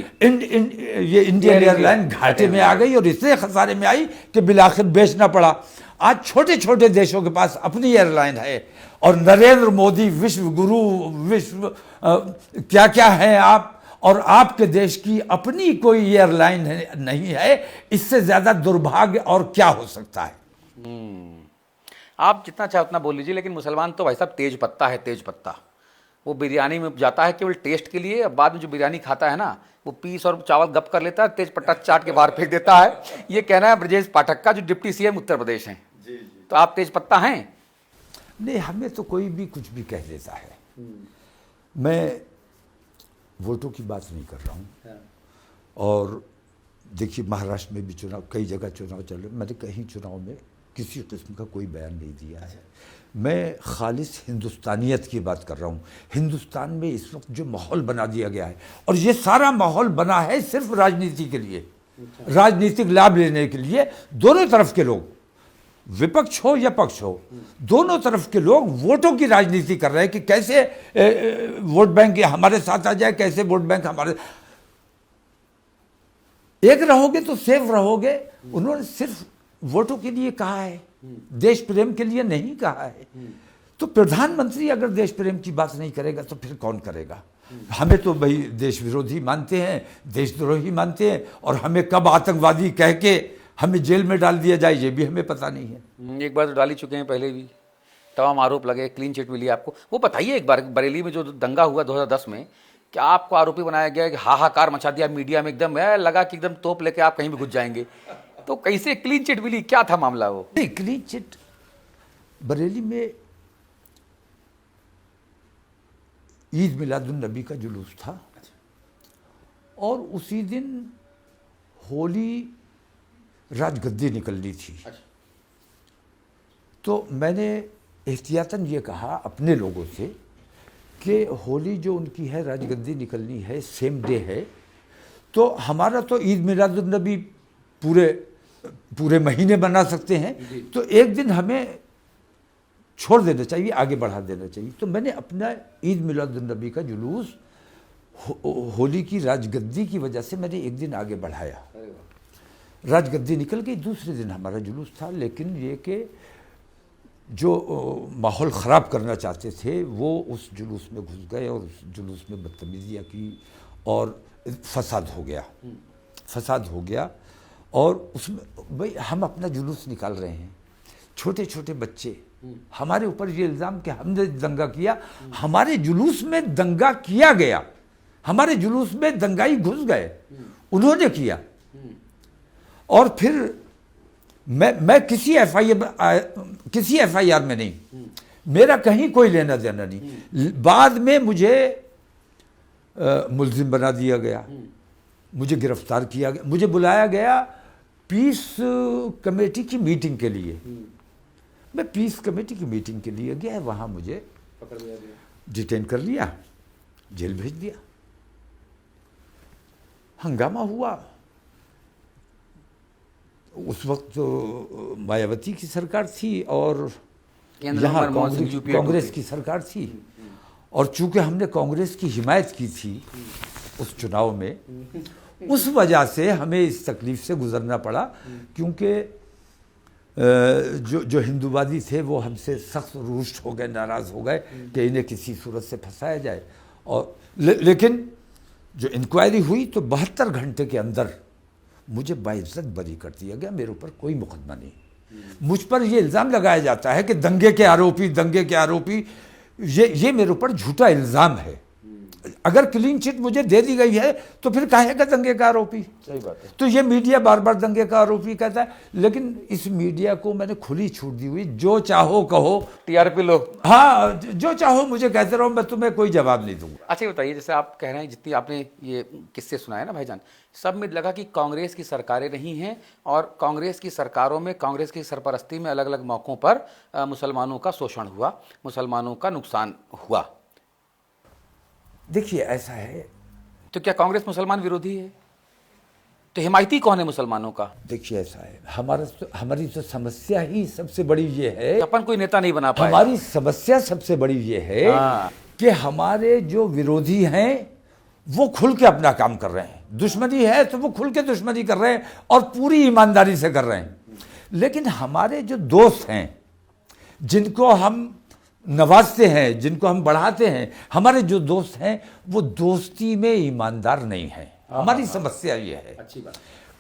ये इंडियन एयरलाइन घाटे में आ गई, और इसलिए खसारे में आई कि बिलाखिर बेचना पड़ा। आज छोटे छोटे देशों के पास अपनी एयरलाइन है, और नरेंद्र मोदी विश्व गुरु, विश्व क्या क्या है आप, और आपके देश की अपनी कोई एयरलाइन नहीं है। इससे ज्यादा दुर्भाग्य और क्या हो सकता है? आप जितना चाहे उतना बोल लीजिए, लेकिन मुसलमान तो भाई साहब तेज पत्ता है, तेज पत्ता। वो बिरयानी में जाता है केवल टेस्ट के लिए, बाद में जो बिरयानी खाता है ना, वो पीस और चावल गप कर लेता है, तेज पत्ता चाट के बाहर फेंक देता है। ये कहना है ब्रजेश पाठक का, जो डिप्टी सीएम उत्तर प्रदेश हैं। तो आप तेज पत्ता हैं? नहीं, हमें तो कोई भी कुछ भी कह देता है। मैं वोटों की बात नहीं कर रहा हूँ। और देखिए, महाराष्ट्र में भी चुनाव, कई जगह चुनाव चल रहे, मैंने कहीं चुनाव में किसी किस्म का कोई बयान नहीं दिया है। मैं खालिस हिंदुस्तानियत की बात कर रहा हूँ। हिंदुस्तान में इस वक्त जो माहौल बना दिया गया है, और ये सारा माहौल बना है सिर्फ राजनीति के लिए, राजनीतिक लाभ लेने के लिए। दोनों तरफ के लोग, विपक्ष हो या पक्ष हो, दोनों तरफ के लोग वोटों की राजनीति कर रहे हैं कि कैसे वोट बैंक हमारे साथ आ जाए, कैसे वोट बैंक हमारे। एक रहोगे तो सेफ रहोगे। उन्होंने सिर्फ वोटों के लिए कहा है, देश प्रेम के लिए नहीं कहा है। तो प्रधानमंत्री अगर देश प्रेम की बात नहीं करेगा तो फिर कौन करेगा? हमें तो भाई देश विरोधी मानते हैं, देशद्रोही मानते हैं, और हमें कब आतंकवादी कह के हमें जेल में डाल दिया जाए ये भी हमें पता नहीं है। एक बार तो डाल ही चुके हैं, पहले भी तमाम आरोप लगे, क्लीन चिट मिली आपको। वो बताइए, एक बार बरेली में जो दंगा हुआ 2010 में, क्या आपको आरोपी बनाया गया कि हाहाकार मचा दिया मीडिया में, एकदम लगा कि एकदम तोप लेके आप कहीं भी घुस जाएंगे? तो कैसे क्लीन चिट मिली, क्या था मामला? वो नहीं, क्लीन चिट बरेली में ईद मिलादुन नबी का जुलूस था, और उसी दिन होली राजगद्दी निकलनी थी। तो मैंने एहतियातन ये कहा अपने लोगों से कि होली जो उनकी है, राजगद्दी निकलनी है, सेम डे है, तो हमारा तो ईद मिलादुन नबी पूरे महीने बना सकते हैं, तो एक दिन हमें छोड़ देना चाहिए, आगे बढ़ा देना चाहिए। तो मैंने अपना ईद मिलादुन नबी का जुलूस होली की राजगद्दी की वजह से मैंने एक दिन आगे बढ़ाया। राजगद्दी निकल गई, दूसरे दिन हमारा जुलूस था। लेकिन ये कि जो माहौल ख़राब करना चाहते थे वो उस जुलूस में घुस गए, और उस जुलूस में बदतमीजियाँ की, और फसाद हो गया। और उसमें भाई हम अपना जुलूस निकाल रहे हैं, छोटे छोटे बच्चे, हमारे ऊपर ये इल्ज़ाम कि हमने दंगा किया। हमारे जुलूस में दंगा किया गया, हमारे जुलूस में दंगाई घुस गए, उन्होंने किया। और फिर मैं किसी एफआईआर में नहीं, मेरा कहीं कोई लेना देना नहीं। बाद में मुझे मुल्जिम बना दिया गया, मुझे गिरफ्तार किया गया, मुझे बुलाया गया पीस कमेटी की मीटिंग के लिए। मैं पीस कमेटी की मीटिंग के लिए गया, वहां मुझे पकड़ लिया गया, डिटेन कर लिया, जेल भेज दिया। हंगामा हुआ। उस वक्त तो मायावती की सरकार थी और यहाँ कांग्रेस की सरकार थी, और चूंकि हमने कांग्रेस की हिमायत की थी उस चुनाव में, उस वजह से हमें इस तकलीफ से गुजरना पड़ा, क्योंकि जो हिंदूवादी थे वो हमसे सख्त रुष्ट हो गए, नाराज हो गए कि इन्हें किसी सूरत से फंसाया जाए। और लेकिन जो इंक्वायरी हुई तो 72 घंटे के अंदर मुझे बाइज्जत बरी कर दिया गया, मेरे ऊपर कोई मुकदमा नहीं। मुझ पर ये इल्ज़ाम लगाया जाता है कि दंगे के आरोपी, ये मेरे ऊपर झूठा इल्ज़ाम है। अगर क्लीन चिट मुझे दे दी गई है तो फिर काहे का दंगे का आरोपी? सही बात है। तो ये मीडिया बार बार दंगे का आरोपी कहता है, लेकिन इस मीडिया को मैंने खुली छूट दी हुई, जो चाहो कहो, टीआरपी लो, हाँ जो चाहो मुझे कहते रहो, मैं तुम्हें कोई जवाब नहीं दूंगा। अच्छा, ये बताइए, जैसे आप कह रहे हैं जितनी आपने ये किस्से सुनाए ना भाईजान, सब में लगा कि कांग्रेस की सरकारें रही हैं और कांग्रेस की सरकारों में, कांग्रेस की सरपरस्ती में अलग अलग मौक़ों पर मुसलमानों का शोषण हुआ, मुसलमानों का नुकसान हुआ। देखिए ऐसा है, तो क्या कांग्रेस मुसलमान विरोधी है? तो हिमायती कौन है मुसलमानों का? देखिए ऐसा है, हमारी तो समस्या ही सबसे बड़ी ये है, अपन कोई नेता नहीं बना पाए। हमारी समस्या सबसे बड़ी ये है कि हमारे जो विरोधी हैं वो खुल के अपना काम कर रहे हैं। दुश्मनी है तो वो खुल के दुश्मनी कर रहे हैं और पूरी ईमानदारी से कर रहे हैं। लेकिन हमारे जो दोस्त हैं, जिनको हम नवाजते हैं, जिनको हम बढ़ाते हैं, हमारे जो दोस्त हैं वो दोस्ती में ईमानदार नहीं है। हमारी समस्या ये है। अच्छी बात।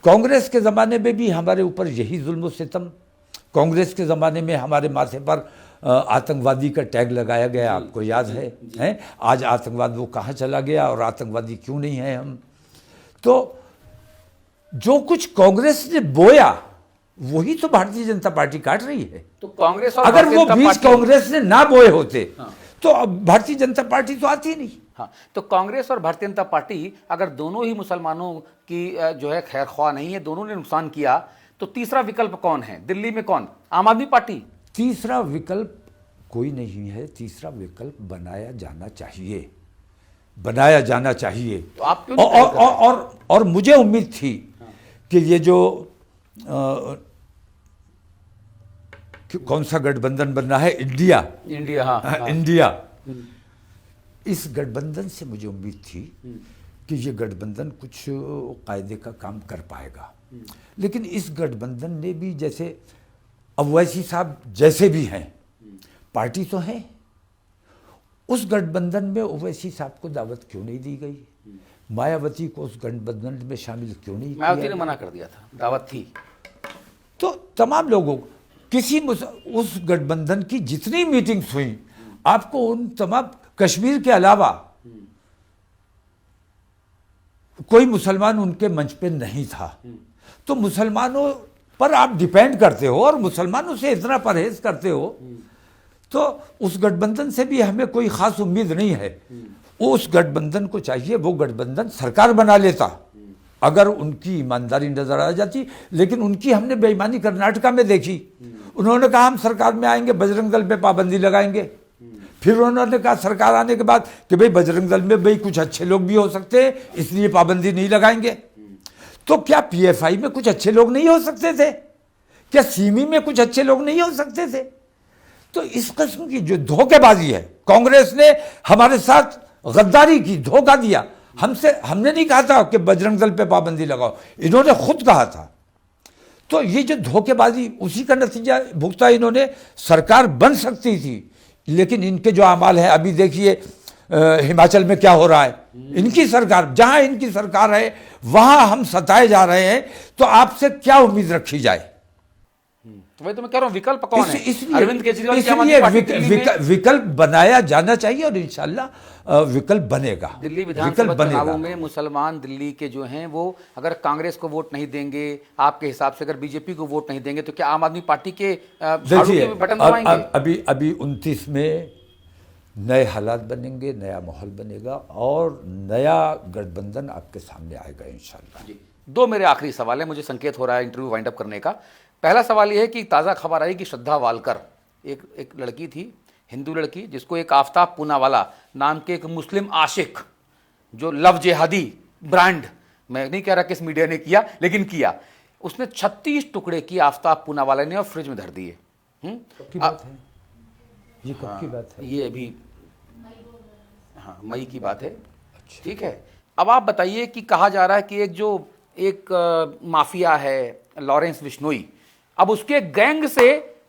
कांग्रेस के ज़माने में भी हमारे ऊपर यही जुल्म सितम, कांग्रेस के ज़माने में हमारे माथे पर आतंकवादी का टैग लगाया गया, आपको याद है? आज आतंकवाद वो कहाँ चला गया और आतंकवादी क्यों नहीं है हम? तो जो कुछ कांग्रेस ने बोया वही तो भारतीय जनता पार्टी काट रही है। तो कांग्रेस और अगर वो बीज कांग्रेस ने ना बोए होते तो अब भारतीय जनता पार्टी तो आती नहीं। हाँ, तो कांग्रेस और भारतीय जनता पार्टी अगर दोनों ही मुसलमानों की जो है खैर ख्वाह नहीं है, दोनों ने नुकसान किया, तो तीसरा विकल्प कौन है? दिल्ली में कौन? आम आदमी पार्टी? तीसरा विकल्प कोई नहीं है। तीसरा विकल्प बनाया जाना चाहिए, बनाया जाना चाहिए। तो आप क्यों नहीं और मुझे उम्मीद थी कि ये जो कौन सा गठबंधन बनना है, इंडिया, हाँ। इंडिया, इस गठबंधन से मुझे उम्मीद थी कि ये गठबंधन कुछ कायदे का काम कर पाएगा। लेकिन इस गठबंधन ने भी, जैसे अवैसी साहब जैसे भी हैं, पार्टी तो है, उस गठबंधन में ओवैसी साहब को दावत क्यों नहीं दी गई? मायावती को उस गठबंधन में शामिल क्यों नहीं? मायावती ने मना कर दिया था, दावत थी। तो तमाम लोगों, उस गठबंधन की जितनी मीटिंग्स हुई, आपको उन तमाम, कश्मीर के अलावा कोई मुसलमान उनके मंच पे नहीं था। तो मुसलमानों पर आप डिपेंड करते हो और मुसलमानों से इतना परहेज करते हो, तो उस गठबंधन से भी हमें कोई खास उम्मीद नहीं है। उस गठबंधन को चाहिए वो गठबंधन सरकार बना लेता अगर उनकी ईमानदारी नजर आ जाती। लेकिन उनकी हमने बेईमानी कर्नाटका में देखी। उन्होंने कहा हम सरकार में आएंगे, बजरंग दल पे पाबंदी लगाएंगे। फिर उन्होंने कहा सरकार आने के बाद कि भाई बजरंग दल में भाई कुछ अच्छे लोग भी हो सकते हैं, इसलिए पाबंदी नहीं लगाएंगे। तो क्या पीएफआई में कुछ अच्छे लोग नहीं हो सकते थे? क्या सीमी में कुछ अच्छे लोग नहीं हो सकते थे? तो इस किस्म की जो धोखेबाजी है, कांग्रेस ने हमारे साथ गद्दारी की, धोखा दिया। हमने नहीं कहा था कि बजरंग दल पे पाबंदी लगाओ, इन्होंने खुद कहा था। तो ये जो धोखेबाजी, उसी का नतीजा भुगता इन्होंने। सरकार बन सकती थी, लेकिन इनके जो अमाल है, अभी देखिए हिमाचल में क्या हो रहा है। इनकी सरकार, जहां इनकी सरकार है वहां हम सताए जा रहे हैं। तो आपसे क्या उम्मीद रखी जाए? वही तो मैं कह रहा हूँ, विकल्प कौन है? इसलिए अरविंद केजरीवाल की आम आदमी इसलिए पार्टी दिल्ली में- विकल्प बनाया जाना चाहिए और इंशाल्लाह विकल्प बनेगा। दिल्ली विकल्प विधानसभा बनेगा। चुनावों में मुसलमान दिल्ली के जो हैं वो अगर कांग्रेस को वोट नहीं देंगे, आपके हिसाब से अगर बीजेपी को वोट नहीं देंगे, तो क्या आम आदमी पार्टी के झाड़ू देखिए के बटन दबाएंगे? अभी 29 में नए हालात बनेंगे, नया माहौल बनेगा और नया गठबंधन आपके सामने आएगा इंशाल्लाह। जी, दो मेरे आखिरी सवाल है, मुझे संकेत हो रहा है इंटरव्यू वाइंड अप करने का। पहला सवाल यह है कि ताज़ा खबर आई कि श्रद्धा वालकर एक लड़की थी, हिंदू लड़की, जिसको एक आफताब पूनावाला नाम के एक मुस्लिम आशिक, जो लव जिहादी ब्रांड, मैं नहीं कह रहा किस मीडिया ने किया, लेकिन किया, उसने 36 टुकड़े की आफताब पूनावाला ने और फ्रिज में धर दिए। कब की बात है ये? कब की बात है ये अभी हाँ मई की बात है। ठीक है, अब आप बताइए कि कहा जा रहा है कि एक माफिया है लॉरेंस बिश्नोई, अब उसके गैंग से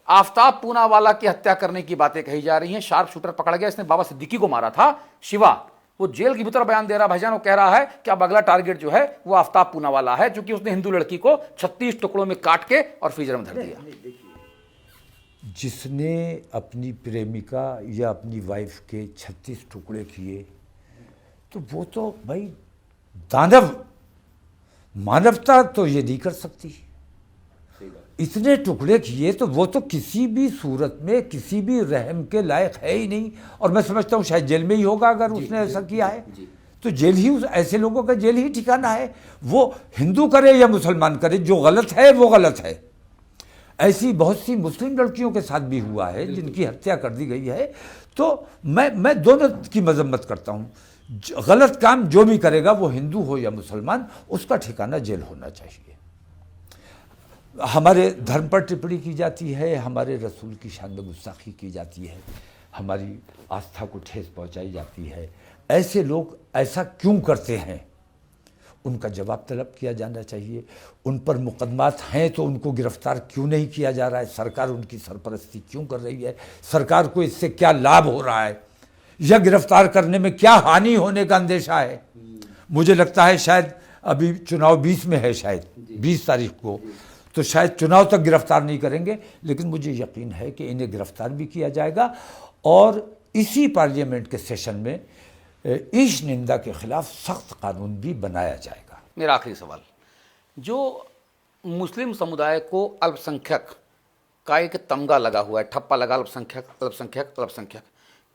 आफताब पूनावाला की हत्या करने की बातें कही जा रही हैं। शार्प शूटर पकड़ गया, इसने बाबा सिद्दीकी को मारा था, शिवा, वो जेल की भीतर बयान दे रहा भाईजान, वो कह रहा है कि अब अगला टारगेट जो है वो आफताब पूनावाला है, क्योंकि उसने हिंदू लड़की को 36 टुकड़ों में काट के और फ्रीजर में धर दिया। जिसने अपनी प्रेमिका या अपनी वाइफ के 36 टुकड़े किए, तो वो तो भाई दानव, मानवता तो ये नहीं कर सकती। इतने टुकड़े किए तो वो तो किसी भी सूरत में किसी भी रहम के लायक है ही नहीं। और मैं समझता हूँ शायद जेल में ही होगा अगर उसने ऐसा किया है, तो जेल ही, ऐसे लोगों का जेल ही ठिकाना है। वो हिंदू करे या मुसलमान करे, जो गलत है वो गलत है। ऐसी बहुत सी मुस्लिम लड़कियों के साथ भी हुआ है जिनकी हत्या कर दी गई है। तो मैं दोनों की मजम्मत करता हूँ। गलत काम जो भी करेगा, वो हिंदू हो या मुसलमान, उसका ठिकाना जेल होना चाहिए। हमारे धर्म पर टिप्पणी की जाती है, हमारे रसूल की शान में गुस्ताखी की जाती है, हमारी आस्था को ठेस पहुंचाई जाती है। ऐसे लोग ऐसा क्यों करते हैं, उनका जवाब तलब किया जाना चाहिए। उन पर मुकदमात हैं तो उनको गिरफ्तार क्यों नहीं किया जा रहा है? सरकार उनकी सरपरस्ती क्यों कर रही है? सरकार को इससे क्या लाभ हो रहा है, या गिरफ्तार करने में क्या हानि होने का अंदेशा है? मुझे लगता है शायद अभी चुनाव 20 में है, शायद 20 तारीख को, तो शायद चुनाव तक गिरफ्तार नहीं करेंगे, लेकिन मुझे यकीन है कि इन्हें गिरफ्तार भी किया जाएगा और इसी पार्लियामेंट के सेशन में ईश निंदा के खिलाफ सख्त कानून भी बनाया जाएगा। मेरा आखिरी सवाल, जो मुस्लिम समुदाय को अल्पसंख्यक का एक तमगा लगा हुआ है, ठप्पा लगा अल्पसंख्यक अल्पसंख्यक अल्पसंख्यक,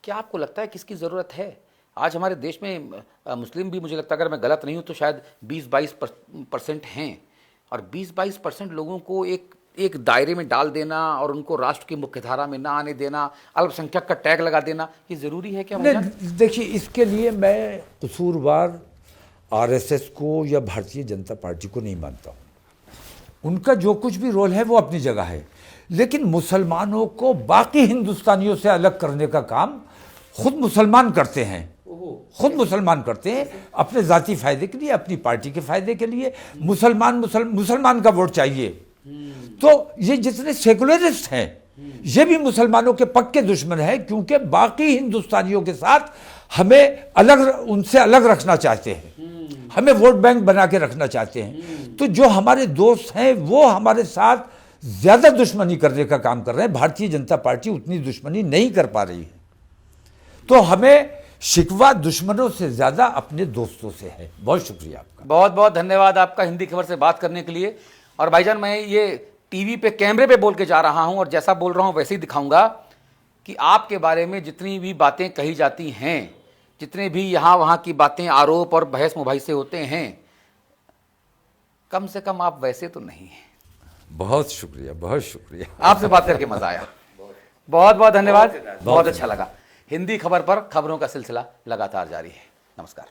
क्या आपको लगता है कि इसकी ज़रूरत है? आज हमारे देश में मुस्लिम भी, मुझे लगता है अगर मैं गलत नहीं हूँ तो शायद 20-22% हैं, और 20-22% लोगों को एक दायरे में डाल देना और उनको राष्ट्र की मुख्यधारा में ना आने देना, अल्पसंख्यक का टैग लगा देना, ये ज़रूरी है क्या? देखिए, इसके लिए मैं कसूरवार आरएसएस को या भारतीय जनता पार्टी को नहीं मानता हूँ। उनका जो कुछ भी रोल है वो अपनी जगह है, लेकिन मुसलमानों को बाकी हिंदुस्तानियों से अलग करने का काम खुद मुसलमान करते हैं। खुद मुसलमान करते हैं अपने ज़ाती फ़ायदे के लिए, अपनी पार्टी के फ़ायदे के लिए। मुसलमान का वोट चाहिए। तो ये जितने सेकुलरिस्ट हैं, ये भी मुसलमानों के पक्के दुश्मन हैं, क्योंकि बाकी हिंदुस्तानियों के साथ हमें उनसे अलग रखना चाहते हैं, हमें वोट बैंक बना के रखना चाहते हैं। तो जो हमारे दोस्त हैं वो हमारे साथ ज़्यादा दुश्मनी करने का काम कर रहे हैं। भारतीय जनता पार्टी उतनी दुश्मनी नहीं कर पा रही है। तो हमें शिकवा दुश्मनों से ज़्यादा अपने दोस्तों से है। बहुत शुक्रिया आपका, बहुत बहुत धन्यवाद आपका हिंदी खबर से बात करने के लिए। और भाईजान, मैं ये टीवी पे कैमरे पे बोल के जा रहा हूं और जैसा बोल रहा हूं वैसे ही दिखाऊंगा कि आपके बारे में जितनी भी बातें कही जाती हैं, जितने भी यहाँ वहाँ की बातें, आरोप और बहस मुबाहिसे होते हैं, कम से कम आप वैसे तो नहीं हैं। बहुत शुक्रिया, बहुत शुक्रिया। आपसे बात करके मजा आया। बहुत बहुत धन्यवाद, बहुत अच्छा लगा। हिंदी खबर पर खबरों का सिलसिला लगातार जारी है। नमस्कार।